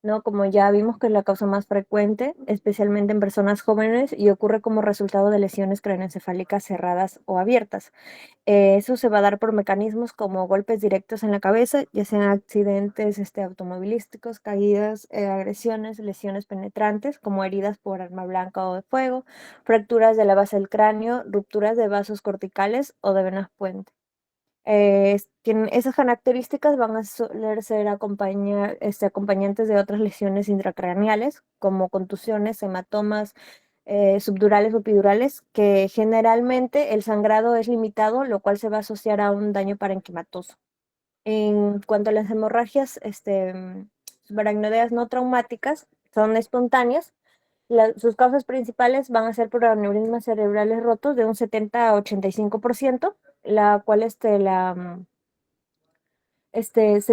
¿no? Como ya vimos que es la causa más frecuente, especialmente en personas jóvenes, y ocurre como resultado de lesiones craneoencefálicas cerradas o abiertas. Eso se va a dar por mecanismos como golpes directos en la cabeza, ya sean accidentes automovilísticos, caídas, agresiones, lesiones penetrantes, como heridas por arma blanca o de fuego, fracturas de la base del cráneo, rupturas de vasos corticales o de venas puente. Esas características van a suelen ser acompañantes de otras lesiones intracraneales, como contusiones, hematomas subdurales o epidurales, que generalmente el sangrado es limitado, lo cual se va a asociar a un daño parenquimatoso. En cuanto a las hemorragias subaracnoideas no traumáticas, son espontáneas. Sus causas principales van a ser por aneurismas cerebrales rotos de un 70 a 85%, la cual se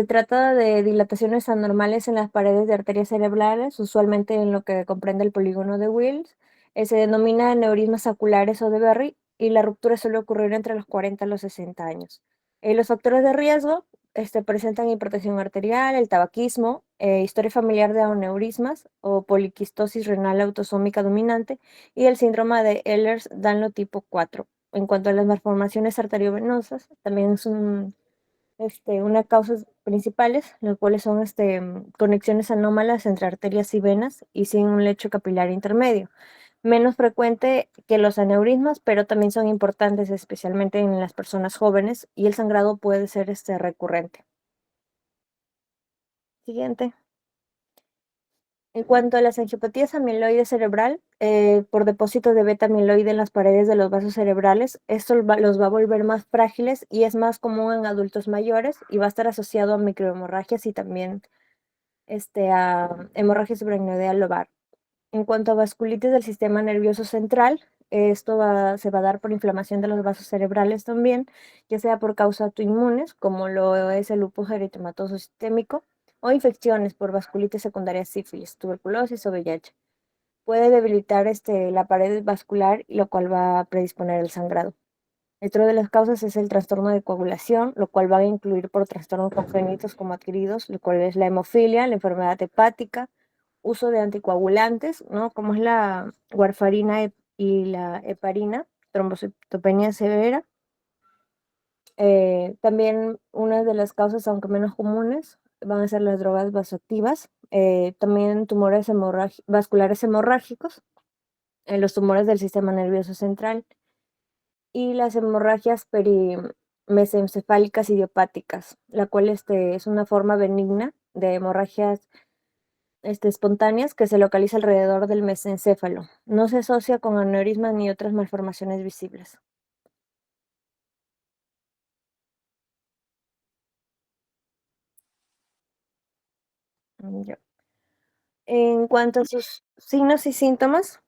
trata de dilataciones anormales en las paredes de arterias cerebrales, usualmente en lo que comprende el polígono de Wills. Se denomina aneurismas saculares o de Berry y la ruptura suele ocurrir entre los 40 a los 60 años. Los factores de riesgo presentan hipertensión arterial, el tabaquismo, historia familiar de aneurismas o poliquistosis renal autosómica dominante y el síndrome de Ehlers-Danlos tipo 4. En cuanto a las malformaciones arteriovenosas, también son unas causas principales, las cuales son conexiones anómalas entre arterias y venas y sin un lecho capilar intermedio. Menos frecuente que los aneurismas, pero también son importantes, especialmente en las personas jóvenes, y el sangrado puede ser recurrente. Siguiente. En cuanto a las angiopatías amiloide cerebral, por depósito de beta amiloide en las paredes de los vasos cerebrales, esto los va a volver más frágiles y es más común en adultos mayores y va a estar asociado a microhemorragias y también a hemorragia subaracnoidea lobar. En cuanto a vasculitis del sistema nervioso central, esto se va a dar por inflamación de los vasos cerebrales también, ya sea por causas autoinmunes, como lo es el lupus eritematoso sistémico, o infecciones por vasculitis secundaria sífilis, tuberculosis o VIH. Puede debilitar la pared vascular, lo cual va a predisponer el sangrado. Otra de las causas es el trastorno de coagulación, lo cual va a incluir por trastornos congénitos como adquiridos, lo cual es la hemofilia, la enfermedad hepática, uso de anticoagulantes, ¿no? Como es la warfarina y la heparina, trombocitopenia severa. También una de las causas, aunque menos comunes, van a ser las drogas vasoactivas, también tumores vasculares hemorrágicos, los tumores del sistema nervioso central y las hemorragias perimesencefálicas idiopáticas, la cual es una forma benigna de hemorragias espontáneas que se localiza alrededor del mesencéfalo. No se asocia con aneurismas ni otras malformaciones visibles. Ya. En cuanto a sus signos y síntomas,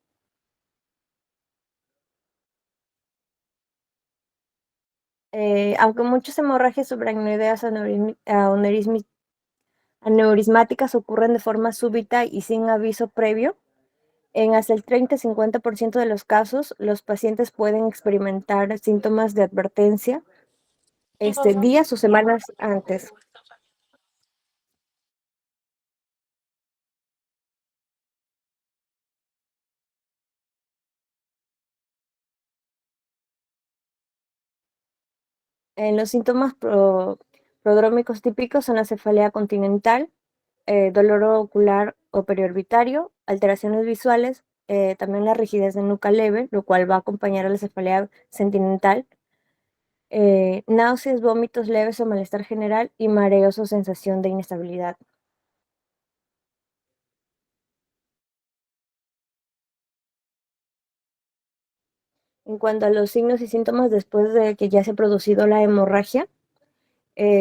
aunque muchas hemorragias subaracnoideas aneurismáticas ocurren de forma súbita y sin aviso previo, en hasta el 30-50% de los casos, los pacientes pueden experimentar síntomas de advertencia días o semanas antes. Los síntomas prodrómicos típicos son la cefalea continental, dolor ocular o periorbitario, alteraciones visuales, también la rigidez de nuca leve, lo cual va a acompañar a la cefalea sentinental, náuseas, vómitos leves o malestar general y mareos o sensación de inestabilidad. En cuanto a los signos y síntomas después de que ya se ha producido la hemorragia,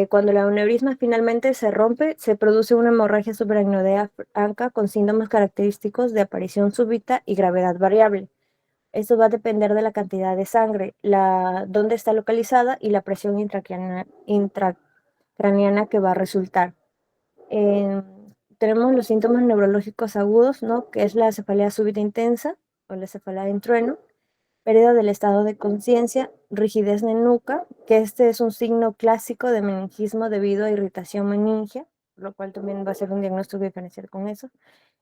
cuando la aneurisma finalmente se rompe, se produce una hemorragia subaracnoidea franca con síntomas característicos de aparición súbita y gravedad variable. Esto va a depender de la cantidad de sangre, dónde está localizada y la presión intracraniana que va a resultar. Tenemos los síntomas neurológicos agudos, ¿no? Que es la cefalea súbita intensa o la cefalea en trueno, pérdida del estado de conciencia, rigidez de nuca, que este es un signo clásico de meningismo debido a irritación meningia, lo cual también va a ser un diagnóstico diferencial con eso.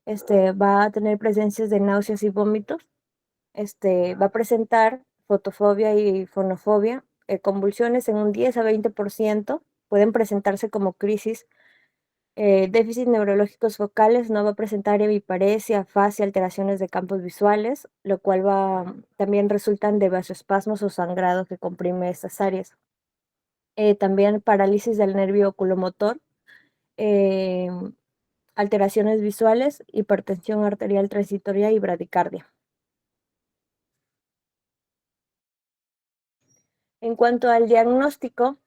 Va a tener presencias de náuseas y vómitos. Va a presentar fotofobia y fonofobia, convulsiones en un 10 a 20%, pueden presentarse como crisis, déficits neurológicos focales, no va a presentar eviparesia, afasia, alteraciones de campos visuales, lo cual también resultan de vasoespasmos o sangrado que comprime estas áreas. También parálisis del nervio oculomotor, alteraciones visuales, hipertensión arterial transitoria y bradicardia. En cuanto al diagnóstico,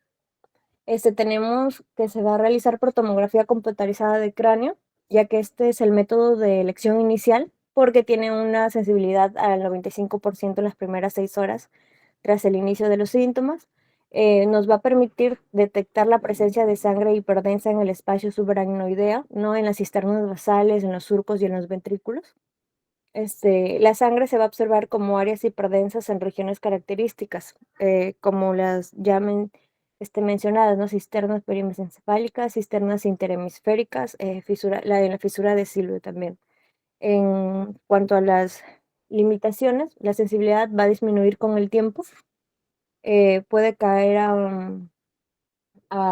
tenemos que se va a realizar por tomografía computarizada de cráneo, ya que este es el método de elección inicial, porque tiene una sensibilidad al 95% en las primeras 6 horas tras el inicio de los síntomas. Nos va a permitir detectar la presencia de sangre hiperdensa en el espacio subaracnoideo, no en las cisternas basales, en los surcos y en los ventrículos. La sangre se va a observar como áreas hiperdensas en regiones características, como las llamen mencionadas, ¿no? Cisternas perimesencefálicas, cisternas interhemisféricas, en la fisura de Silve también. En cuanto a las limitaciones, la sensibilidad va a disminuir con el tiempo, puede caer a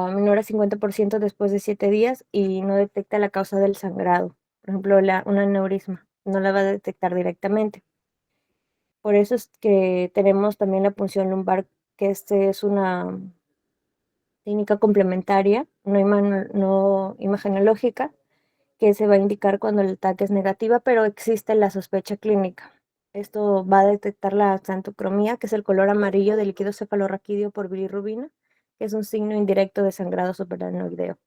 menor a 50% después de 7 días y no detecta la causa del sangrado. Por ejemplo, un aneurisma no la va a detectar directamente. Por eso es que tenemos también la punción lumbar, que es una técnica complementaria, no imagenológica, que se va a indicar cuando el ataque es negativa, pero existe la sospecha clínica. Esto va a detectar la xantocromía, que es el color amarillo del líquido cefalorraquídeo por bilirrubina, que es un signo indirecto de sangrado subaracnoideo.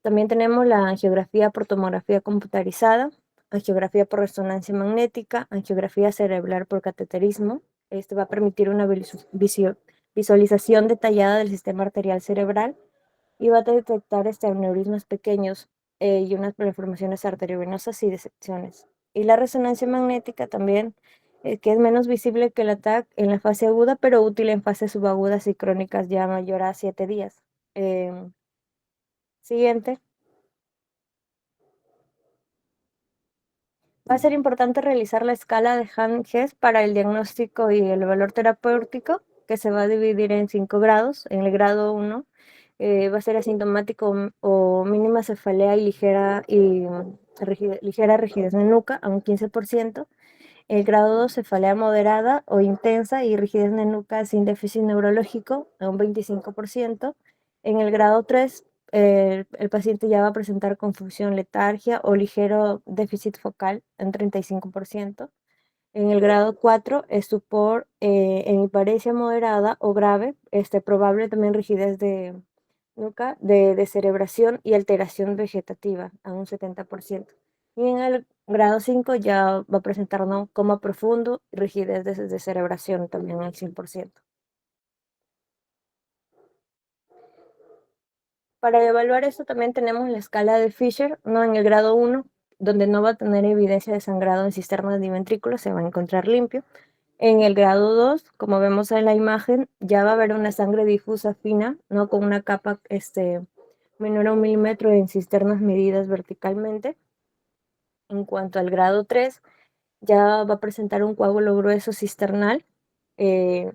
También tenemos la angiografía por tomografía computarizada, angiografía por resonancia magnética, angiografía cerebral por cateterismo. Va a permitir una visualización detallada del sistema arterial cerebral y va a detectar aneurismas pequeños y unas malformaciones arteriovenosas y disecciones. Y la resonancia magnética también, que es menos visible que el ATAC en la fase aguda, pero útil en fases subagudas y crónicas ya mayor a 7 días. Siguiente. Va a ser importante realizar la escala de Hahn-Hess para el diagnóstico y el valor terapéutico, que se va a dividir en 5 grados. En el grado 1 va a ser asintomático o mínima cefalea y ligera rigidez en nuca a un 15%. El grado 2, cefalea moderada o intensa y rigidez en nuca sin déficit neurológico a un 25%. En el grado 3, el paciente ya va a presentar confusión, letargia o ligero déficit focal en 35%. En el grado 4, estupor, hemiparesia moderada o grave, probable también rigidez de nuca, de descerebración y alteración vegetativa a un 70%. Y en el grado 5 ya va a presentar coma profundo y rigidez de descerebración también al 100%. Para evaluar esto también tenemos la escala de Fisher, ¿no? En el grado 1, donde no va a tener evidencia de sangrado en cisternas ni ventrículos, se va a encontrar limpio. En el grado 2, como vemos en la imagen, ya va a haber una sangre difusa fina, ¿no? Con una capa menor a 1 milímetro en cisternas medidas verticalmente. En cuanto al grado 3, ya va a presentar un coágulo grueso cisternal,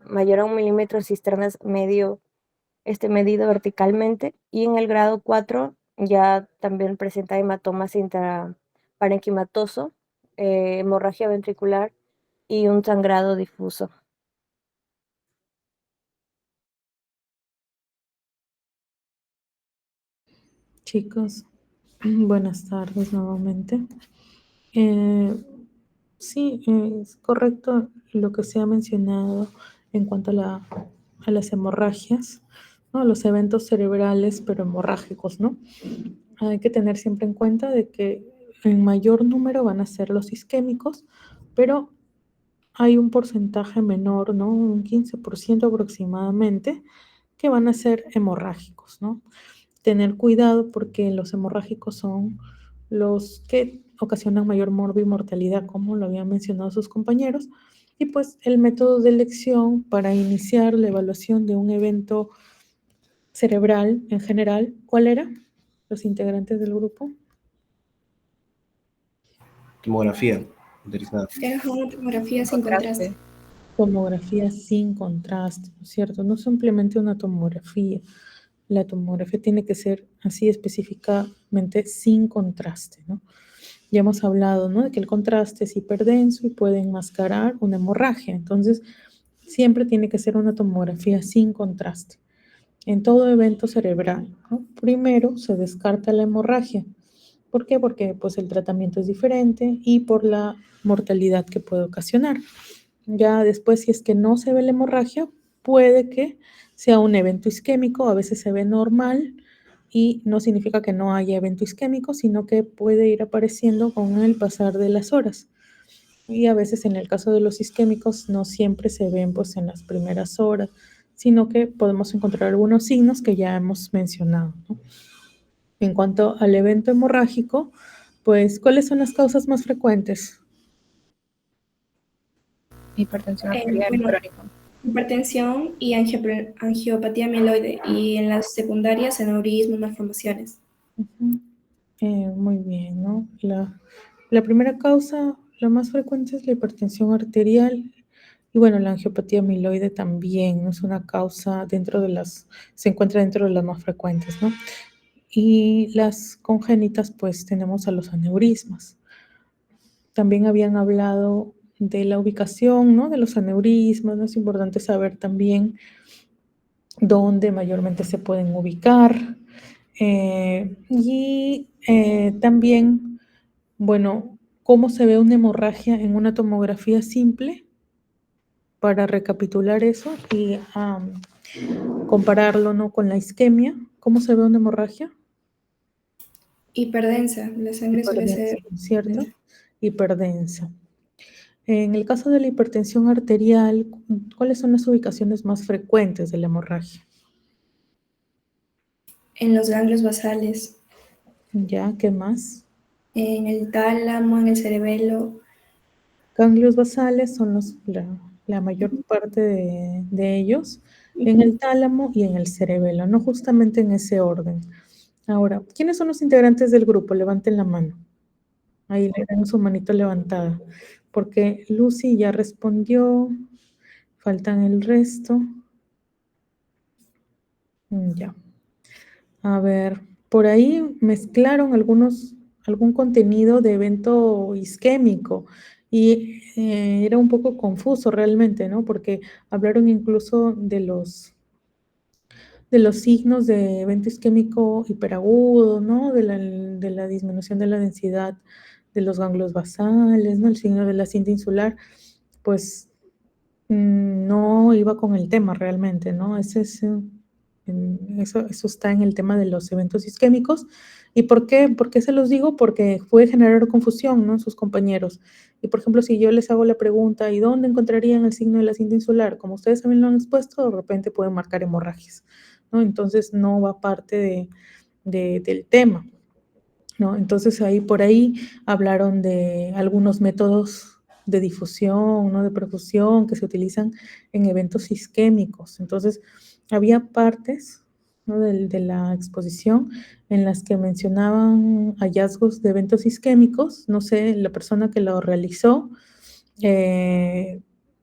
mayor a 1 milímetro en cisternas medido verticalmente, y en el grado 4 ya también presenta hematomas intraparenquimatoso, hemorragia ventricular y un sangrado difuso. Chicos, buenas tardes nuevamente. Sí, es correcto lo que se ha mencionado en cuanto a las hemorragias, ¿no? Los eventos cerebrales, pero hemorrágicos, ¿no? Hay que tener siempre en cuenta de que en mayor número van a ser los isquémicos, pero hay un porcentaje menor, ¿no? Un 15% aproximadamente, que van a ser hemorrágicos, ¿no? Tener cuidado porque los hemorrágicos son los que ocasionan mayor mortalidad, como lo habían mencionado sus compañeros, y pues el método de elección para iniciar la evaluación de un evento cerebral en general, ¿cuál era? Los integrantes del grupo. Tomografía utilizada. Era una tomografía sin contraste. Tomografía sin contraste, ¿no es cierto? No simplemente una tomografía. La tomografía tiene que ser así específicamente sin contraste, ¿no? Ya hemos hablado, ¿no? De que el contraste es hiperdenso y puede enmascarar una hemorragia. Entonces, siempre tiene que ser una tomografía sin contraste. En todo evento cerebral, ¿no? Primero se descarta la hemorragia. ¿Por qué? Porque pues, el tratamiento es diferente y por la mortalidad que puede ocasionar. Ya después, si es que no se ve la hemorragia, puede que sea un evento isquémico, a veces se ve normal y no significa que no haya evento isquémico, sino que puede ir apareciendo con el pasar de las horas. Y a veces en el caso de los isquémicos no siempre se ven pues en las primeras horas, sino que podemos encontrar algunos signos que ya hemos mencionado, ¿no? En cuanto al evento hemorrágico, pues, ¿cuáles son las causas más frecuentes? Hipertensión arterial Bueno, crónica. hipertensión y angiopatía amiloide, y en las secundarias aneurismas, malformaciones. Muy bien, ¿no? La primera causa, la más frecuente es la hipertensión arterial y bueno, la angiopatía amiloide también, ¿no? Es una causa se encuentra dentro de las más frecuentes, ¿no? Y las congénitas, pues tenemos a los aneurismas. También habían hablado de la ubicación, ¿no? De los aneurismas, ¿no? Es importante saber también dónde mayormente se pueden ubicar. También, bueno, cómo se ve una hemorragia en una tomografía simple, para recapitular eso y compararlo, ¿no? Con la isquemia. ¿Cómo se ve una hemorragia? Hiperdensa, la sangre suele ser ¿Cierto? densa. Hiperdensa. En el caso de la hipertensión arterial, ¿cuáles son las ubicaciones más frecuentes de la hemorragia? En los ganglios basales, ¿Ya? ¿Qué más? en el tálamo, en el cerebelo. Ganglios basales son la mayor parte de ellos en el tálamo y en el cerebelo, no justamente en ese orden. Ahora, ¿quiénes son los integrantes del grupo? Levanten la mano. Ahí le dan su manito levantada, porque Lucy ya respondió, faltan el resto. Ya. A ver, por ahí mezclaron algún contenido de evento isquémico y era un poco confuso realmente, ¿no? Porque hablaron incluso de los signos de evento isquémico hiperagudo, ¿no? De la disminución de la densidad de los ganglios basales, ¿no? El signo de la cinta insular, pues no iba con el tema realmente, ¿no? Eso está en el tema de los eventos isquémicos. ¿Y por qué? ¿Por qué se los digo? Porque puede generar confusión, ¿no? En sus compañeros. Y por ejemplo, si yo les hago la pregunta, ¿y dónde encontrarían el signo de la cinta insular? Como ustedes también lo han expuesto, de repente pueden marcar hemorragias, ¿no? Entonces no va parte del tema, ¿no? Entonces por ahí hablaron de algunos métodos de difusión, ¿no? De perfusión que se utilizan en eventos isquémicos. Entonces, había partes, ¿no? de la exposición en las que mencionaban hallazgos de eventos isquémicos. No sé, la persona que lo realizó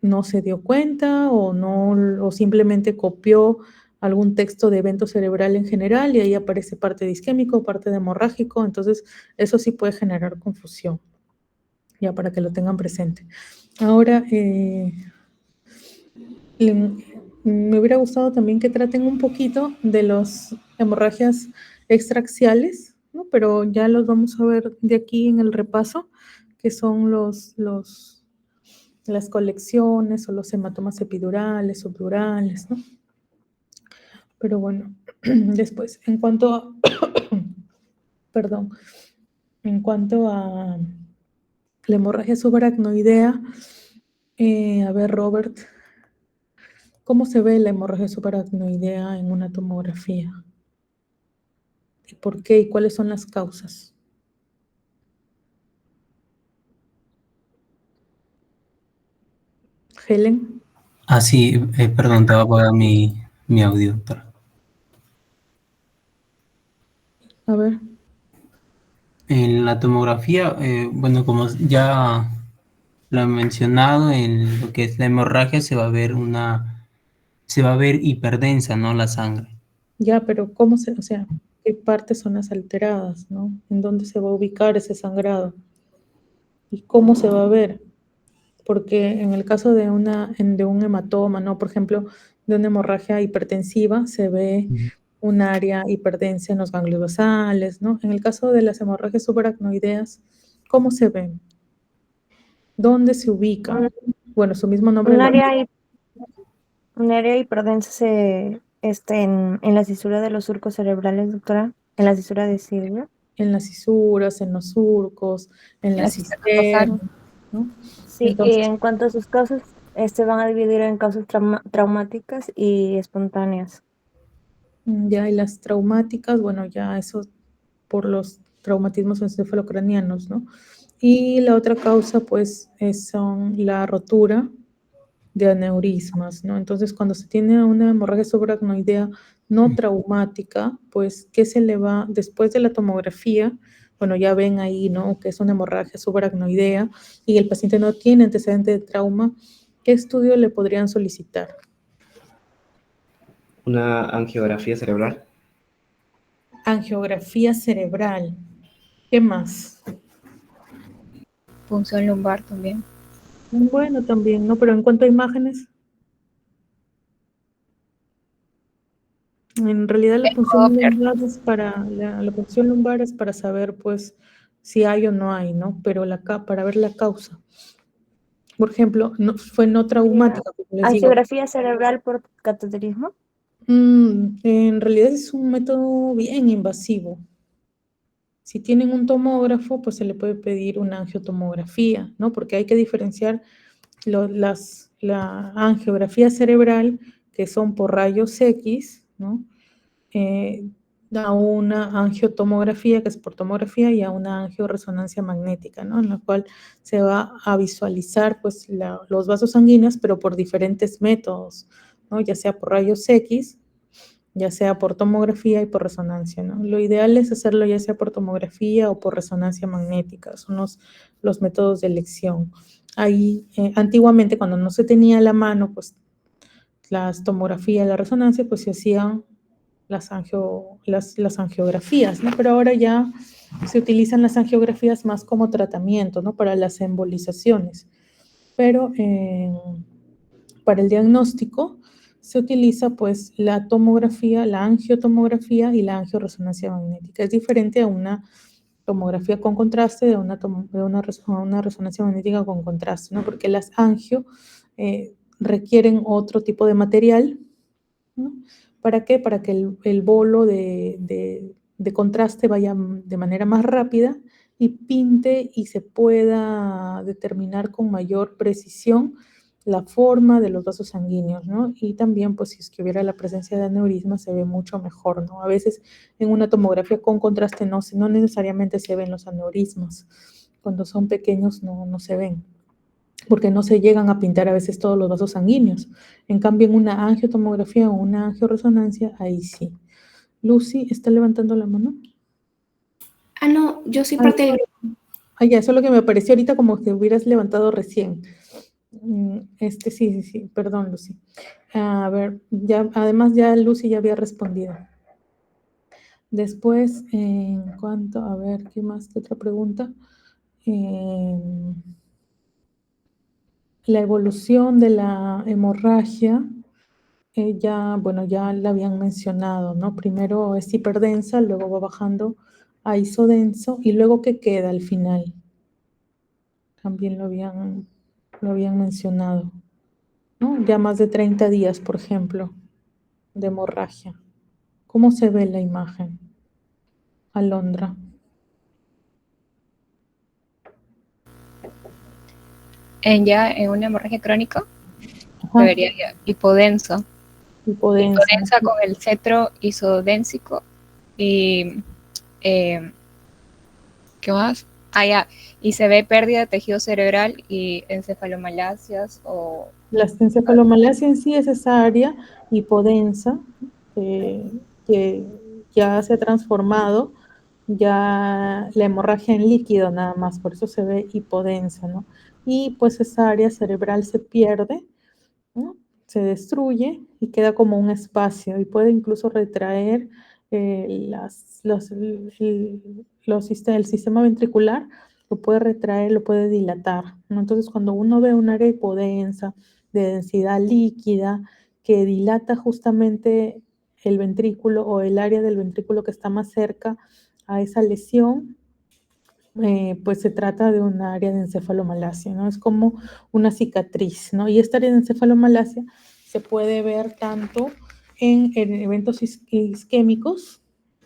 no se dio cuenta o simplemente copió algún texto de evento cerebral en general y ahí aparece parte de isquémico, parte de hemorrágico, entonces eso sí puede generar confusión, ya para que lo tengan presente. Ahora, me hubiera gustado también que traten un poquito de las hemorragias extraaxiales, ¿no? Pero ya los vamos a ver de aquí en el repaso, que son las colecciones o los hematomas epidurales, subdurales, ¿no? Pero bueno, después, perdón, en cuanto a la hemorragia subaracnoidea, a ver, Robert, ¿cómo se ve la hemorragia subaracnoidea en una tomografía? ¿Y por qué? ¿Y cuáles son las causas? Helen. Ah, sí, perdón, te voy a apagar mi audio, doctora. A ver, En la tomografía, bueno, como ya lo he mencionado, en lo que es la hemorragia se va a ver hiperdensa, ¿no? La sangre. ya, pero o sea, qué partes son las alteradas, ¿no? ¿En dónde se va a ubicar ese sangrado? ¿Y cómo se va a ver? Porque en el caso de de un hematoma, ¿no? Por ejemplo, de una hemorragia hipertensiva, se ve un área hiperdensa en los ganglios basales, ¿no? En el caso de las hemorragias subaracnoideas, ¿cómo se ven? ¿Dónde se ubica? Bueno, su mismo nombre Un lo área, un área hiperdensa en la cisura de los surcos cerebrales, doctora, en la cisura de Silvia. en las cisuras, en los surcos, en En la la cisterna basal. cisterna, ¿no? Sí, y Entonces, en cuanto a sus causas, van a dividir en causas traumáticas y espontáneas. ya, y las traumáticas, bueno, ya eso por los traumatismos encefalocranianos, ¿no? Y la otra causa, pues, son la rotura de aneurismas, ¿no? Entonces, cuando se tiene una hemorragia subaracnoidea no traumática, pues, ¿qué se le va después de la tomografía? Bueno, ya ven ahí, ¿no? Que es una hemorragia subaracnoidea y el paciente no tiene antecedente de trauma. ¿Qué estudio le podrían solicitar? Una angiografía cerebral. Angiografía cerebral. ¿Qué más? Punción lumbar también. Bueno, también, ¿no? Pero en cuanto a imágenes, en realidad la punción Doppler. lumbar es la punción lumbar es para saber, pues, si hay o no hay, ¿no? Pero para ver la causa. Por ejemplo, fue no traumática, como les digo. Angiografía cerebral por cateterismo. En realidad es un método bien invasivo. Si tienen un tomógrafo, pues se le puede pedir una angiotomografía, ¿no? Porque hay que diferenciar la angiografía cerebral, que son por rayos X, ¿no? A una angiotomografía, que es por tomografía, y a una angioresonancia magnética, ¿no? En la cual se va a visualizar, pues, los vasos sanguíneos, pero por diferentes métodos, ¿no? Ya sea por rayos X, ya sea por tomografía y por resonancia, ¿no? Lo ideal es hacerlo ya sea por tomografía o por resonancia magnética, son los métodos de elección. Ahí, antiguamente, cuando no se tenía a la mano, pues, las tomografías, la resonancia, pues se hacían las angiografías, ¿no? Pero ahora ya se utilizan las angiografías más como tratamiento, ¿no? Para las embolizaciones. Pero para el diagnóstico se utiliza pues la tomografía, la angiotomografía y la angioresonancia magnética. Es diferente a una tomografía con contraste de una resonancia magnética con contraste, ¿no? Porque las angio requieren otro tipo de material, ¿no? ¿Para qué? Para que el bolo de contraste vaya de manera más rápida y pinte y se pueda determinar con mayor precisión la forma de los vasos sanguíneos, ¿no? Y también, pues, si es que hubiera la presencia de aneurisma, se ve mucho mejor, ¿no? A veces en una tomografía con contraste no necesariamente se ven los aneurismas. Cuando son pequeños no se ven, porque no se llegan a pintar a veces todos los vasos sanguíneos. En cambio, en una angiotomografía o una angioresonancia, ahí sí. Lucy, ¿está levantando la mano? Ah, no, yo soy parte del grupo. Ya, eso es lo que me pareció ahorita como que hubieras levantado recién. Sí, perdón, Lucy. A ver, además ya Lucy ya había respondido. Después, a ver, ¿qué más? ¿Qué otra pregunta? La evolución de la hemorragia, ya la habían mencionado, ¿no? Primero es hiperdensa, luego va bajando a isodenso, y luego ¿qué queda al final? También lo habían mencionado, ¿no? Ya más de 30 días, por ejemplo, de hemorragia. ¿Cómo se ve la imagen? Alondra. En una hemorragia crónica se Ajá, vería ya hipodenso. hipodensa. Hipodensa con el cetro isodénsico y ¿qué más? Ya. Y se ve pérdida de tejido cerebral y encefalomalasias o... La encefalomalacia en sí es esa área hipodensa que ya se ha transformado ya la hemorragia en líquido nada más, por eso se ve hipodensa, ¿no? Y pues esa área cerebral se pierde, ¿no? Se destruye y queda como un espacio y puede incluso retraer el sistema ventricular, lo puede retraer, lo puede dilatar, ¿no? Entonces, cuando uno ve un área hipodensa de densidad líquida que dilata justamente el ventrículo o el área del ventrículo que está más cerca a esa lesión, pues se trata de un área de encefalomalacia, ¿no? Es como una cicatriz, ¿no? Y esta área de encefalomalacia se puede ver tanto en eventos isquémicos,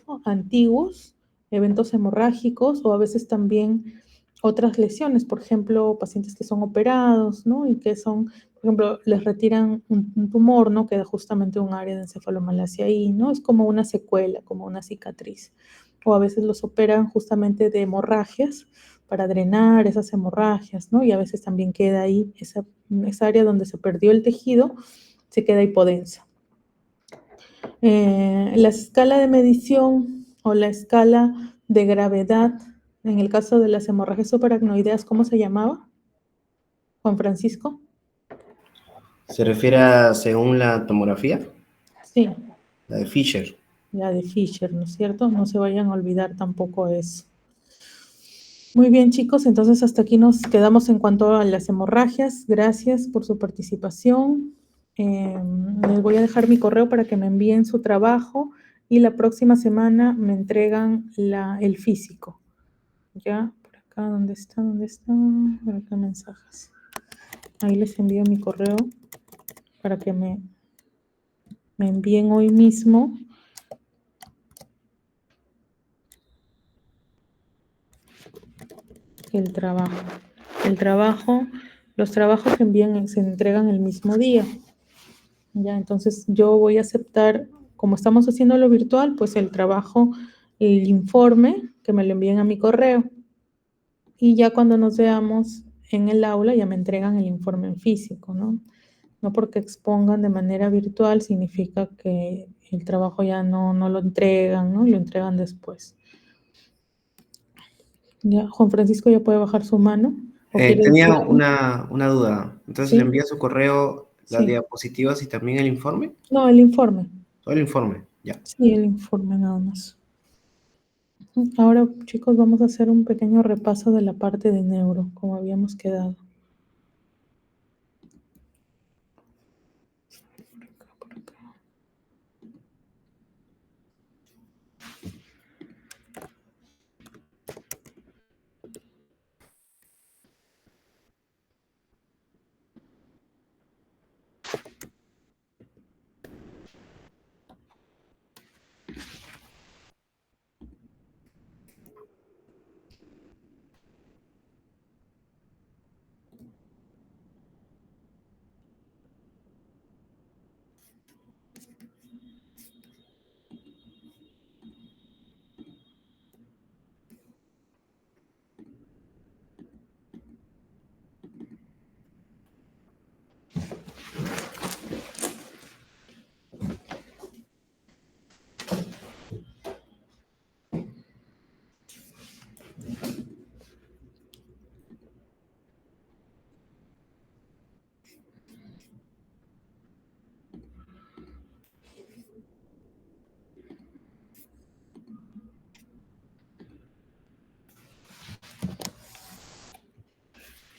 ¿no? Antiguos, eventos hemorrágicos o a veces también otras lesiones, por ejemplo, pacientes que son operados, ¿no? Y que son, por ejemplo, les retiran un tumor, ¿no? Queda justamente un área de encefalomalacia ahí, ¿no? Es como una secuela, como una cicatriz. O a veces los operan justamente de hemorragias para drenar esas hemorragias, ¿no? Y a veces también queda ahí esa área donde se perdió el tejido, se queda hipodensa. La escala de medición o la escala de gravedad, en el caso de las hemorragias subaracnoideas, ¿cómo se llamaba? Juan Francisco. ¿Se refiere a según la tomografía? Sí, La de Fisher. la de Fisher, ¿no es cierto? No se vayan a olvidar tampoco eso. Muy bien, chicos, entonces hasta aquí nos quedamos en cuanto a las hemorragias. Gracias por su participación. Les voy a dejar mi correo para que me envíen su trabajo y la próxima semana me entregan el físico. Ya, por acá, ¿dónde está? ¿Dónde está? Por acá, mensajes. Ahí les envío mi correo para que me envíen hoy mismo el trabajo. Los trabajos que envían se entregan el mismo día. Ya, entonces yo voy a aceptar, como estamos haciéndolo virtual, pues el trabajo, el informe, que me lo envíen a mi correo. Y ya cuando nos veamos en el aula ya me entregan el informe en físico, ¿no? No porque expongan de manera virtual significa que el trabajo ya no lo entregan, ¿no? Lo entregan después. Ya, Juan Francisco ya puede bajar su mano. Tenía una duda. Entonces, ¿Sí? ¿le envía a su correo las Sí. diapositivas y también el informe? No, el informe. Solo el informe, ya. Sí, el informe nada más. Ahora, chicos, vamos a hacer un pequeño repaso de la parte de neuro, como habíamos quedado. Por acá.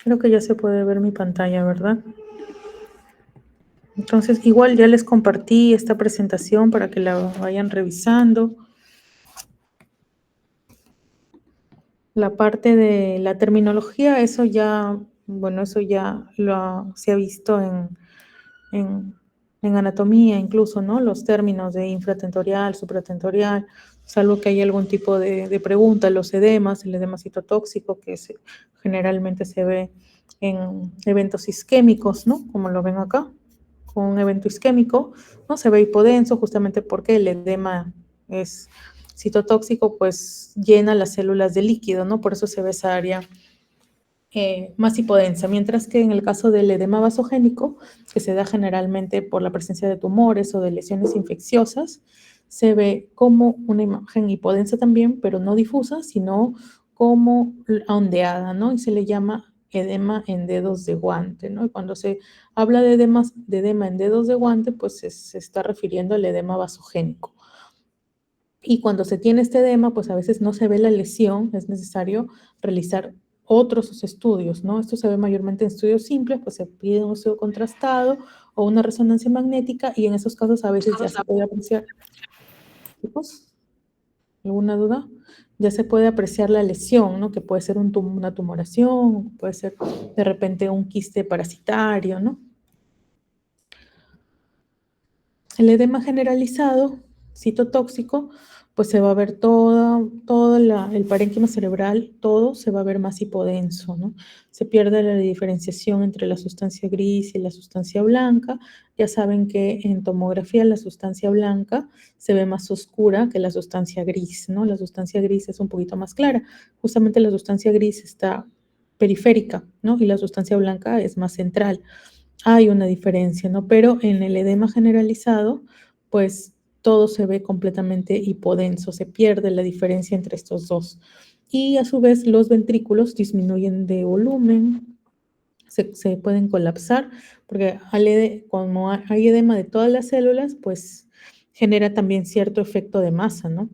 Creo que ya se puede ver mi pantalla, ¿verdad? Entonces, igual ya les compartí esta presentación para que la vayan revisando. La parte de la terminología, eso ya, bueno, eso ya se ha visto en anatomía incluso, ¿no? Los términos de infratentorial, supratentorial, salvo que haya algún tipo de pregunta, los edemas, el edema citotóxico, que generalmente se ve en eventos isquémicos, ¿no? Como lo ven acá, con un evento isquémico, ¿no? Se ve hipodenso justamente porque el edema es citotóxico, pues llena las células de líquido, ¿no? Por eso se ve esa área más hipodensa, mientras que en el caso del edema vasogénico, que se da generalmente por la presencia de tumores o de lesiones infecciosas, se ve como una imagen hipodensa también, pero no difusa, sino como ondeada, ¿no? Y se le llama edema en dedos de guante, ¿no? Y cuando se habla de edema en dedos de guante, pues se está refiriendo al edema vasogénico. Y cuando se tiene este edema, pues a veces no se ve la lesión, es necesario realizar otros estudios, ¿no? Esto se ve mayormente en estudios simples, pues se pide un estudio contrastado o una resonancia magnética y en esos casos a veces ya se puede apreciar. ¿Chicos? ¿Alguna duda? Ya se puede apreciar la lesión, ¿no? Que puede ser una tumoración, puede ser de repente un quiste parasitario, ¿no? El edema generalizado, citotóxico, pues se va a ver todo el parénquima cerebral, todo se va a ver más hipodenso, ¿no? Se pierde la diferenciación entre la sustancia gris y la sustancia blanca. Ya saben que en tomografía la sustancia blanca se ve más oscura que la sustancia gris, ¿no? La sustancia gris es un poquito más clara. Justamente la sustancia gris está periférica, ¿no? Y la sustancia blanca es más central. Hay una diferencia, ¿no? Pero en el edema generalizado, pues todo se ve completamente hipodenso, se pierde la diferencia entre estos dos. Y a su vez los ventrículos disminuyen de volumen, se pueden colapsar, porque como hay edema de todas las células, pues genera también cierto efecto de masa, ¿no?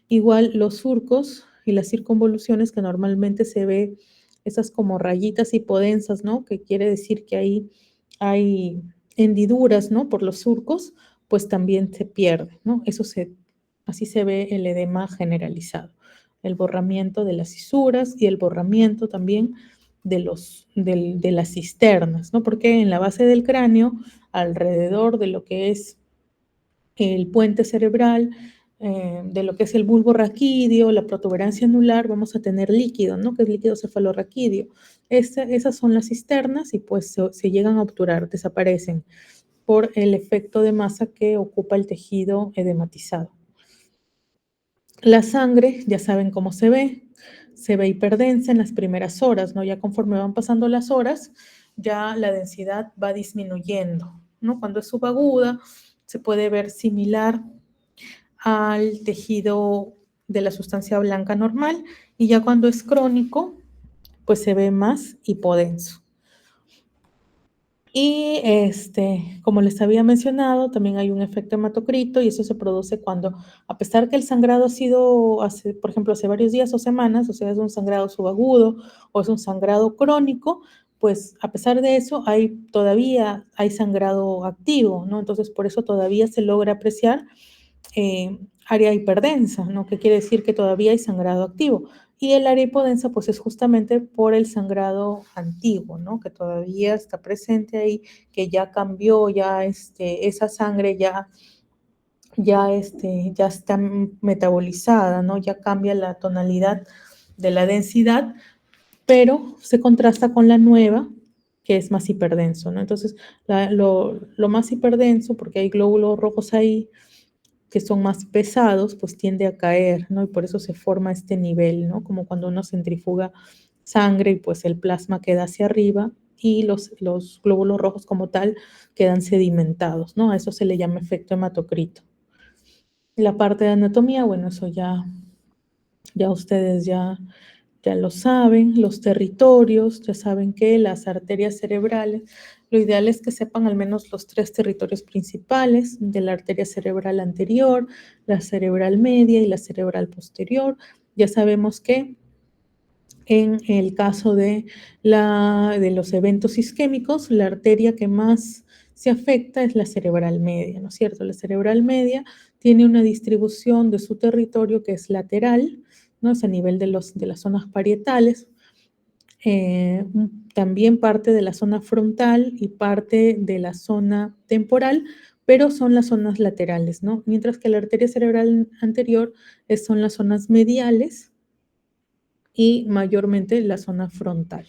Igual los surcos y las circunvoluciones que normalmente se ve esas como rayitas hipodensas, ¿no? Que quiere decir que hay hendiduras, ¿no? Por los surcos, pues también se pierde, ¿no? Así se ve el edema generalizado, el borramiento de las fisuras y el borramiento también de las cisternas, ¿no? Porque en la base del cráneo, alrededor de lo que es el puente cerebral, de lo que es el bulbo raquídeo, la protuberancia anular, vamos a tener líquido, ¿no? Que es líquido cefalorraquídeo. Esas son las cisternas y pues se llegan a obturar, desaparecen por el efecto de masa que ocupa el tejido edematizado. La sangre, ya saben cómo se ve hiperdensa en las primeras horas, ¿no? Ya conforme van pasando las horas, ya la densidad va disminuyendo, ¿no? Cuando es subaguda, se puede ver similar al tejido de la sustancia blanca normal y ya cuando es crónico, pues se ve más hipodenso. Y como les había mencionado, también hay un efecto hematocrito y eso se produce cuando, a pesar que el sangrado ha sido, por ejemplo, hace varios días o semanas, o sea, es un sangrado subagudo o es un sangrado crónico, pues a pesar de eso todavía hay sangrado activo, ¿no? Entonces, por eso todavía se logra apreciar área hiperdensa, ¿no? Que quiere decir que todavía hay sangrado activo. Y el área hipodensa, pues es justamente por el sangrado antiguo, ¿no? Que todavía está presente ahí, que ya cambió, ya esa sangre ya está metabolizada, ¿no? Ya cambia la tonalidad de la densidad, pero se contrasta con la nueva, que es más hiperdenso, ¿no? Entonces, lo más hiperdenso, porque hay glóbulos rojos ahí, que son más pesados, pues tiende a caer, ¿no? Y por eso se forma este nivel, ¿no? Como cuando uno centrifuga sangre y pues el plasma queda hacia arriba y los glóbulos rojos como tal quedan sedimentados, ¿no? A eso se le llama efecto hematocrito. La parte de anatomía, bueno, eso ya ustedes ya lo saben, los territorios, ya saben que las arterias cerebrales, lo ideal es que sepan al menos los 3 territorios principales de la arteria cerebral anterior, la cerebral media y la cerebral posterior. Ya sabemos que en el caso de los eventos isquémicos, la arteria que más se afecta es la cerebral media, ¿no es cierto? La cerebral media tiene una distribución de su territorio que es lateral, ¿no? Es a nivel de las zonas parietales, también parte de la zona frontal y parte de la zona temporal, pero son las zonas laterales, ¿no? Mientras que la arteria cerebral anterior son las zonas mediales y mayormente la zona frontal.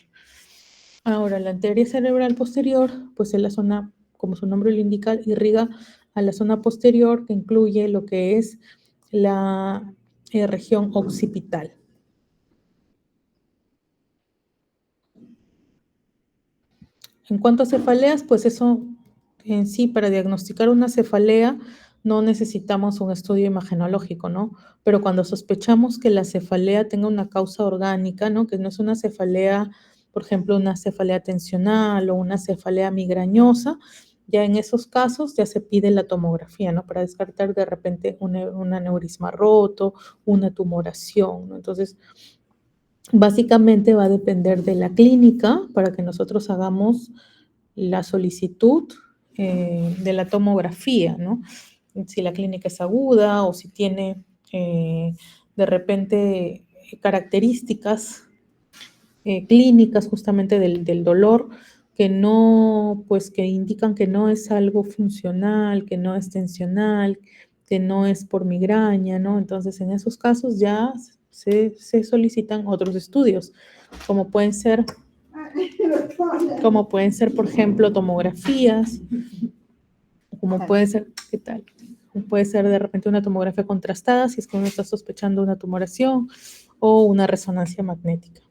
Ahora, la arteria cerebral posterior, pues es la zona, como su nombre lo indica, irriga a la zona posterior, que incluye lo que es la región occipital. En cuanto a cefaleas, pues eso en sí, para diagnosticar una cefalea, no necesitamos un estudio imagenológico, ¿no? Pero cuando sospechamos que la cefalea tenga una causa orgánica, ¿no? Que no es una cefalea, por ejemplo, una cefalea tensional o una cefalea migrañosa, ya en esos casos ya se pide la tomografía, ¿no? Para descartar de repente un aneurisma roto, una tumoración, ¿no? Entonces, básicamente va a depender de la clínica para que nosotros hagamos la solicitud de la tomografía, ¿no? Si la clínica es aguda o si tiene de repente características clínicas justamente del dolor que no, pues que indican que no es algo funcional, que no es tensional, que no es por migraña, ¿no? Entonces, en esos casos ya se solicitan otros estudios, como pueden ser, por ejemplo, tomografías, como puede ser, ¿qué tal? Puede ser de repente una tomografía contrastada si es que uno está sospechando una tumoración o una resonancia magnética.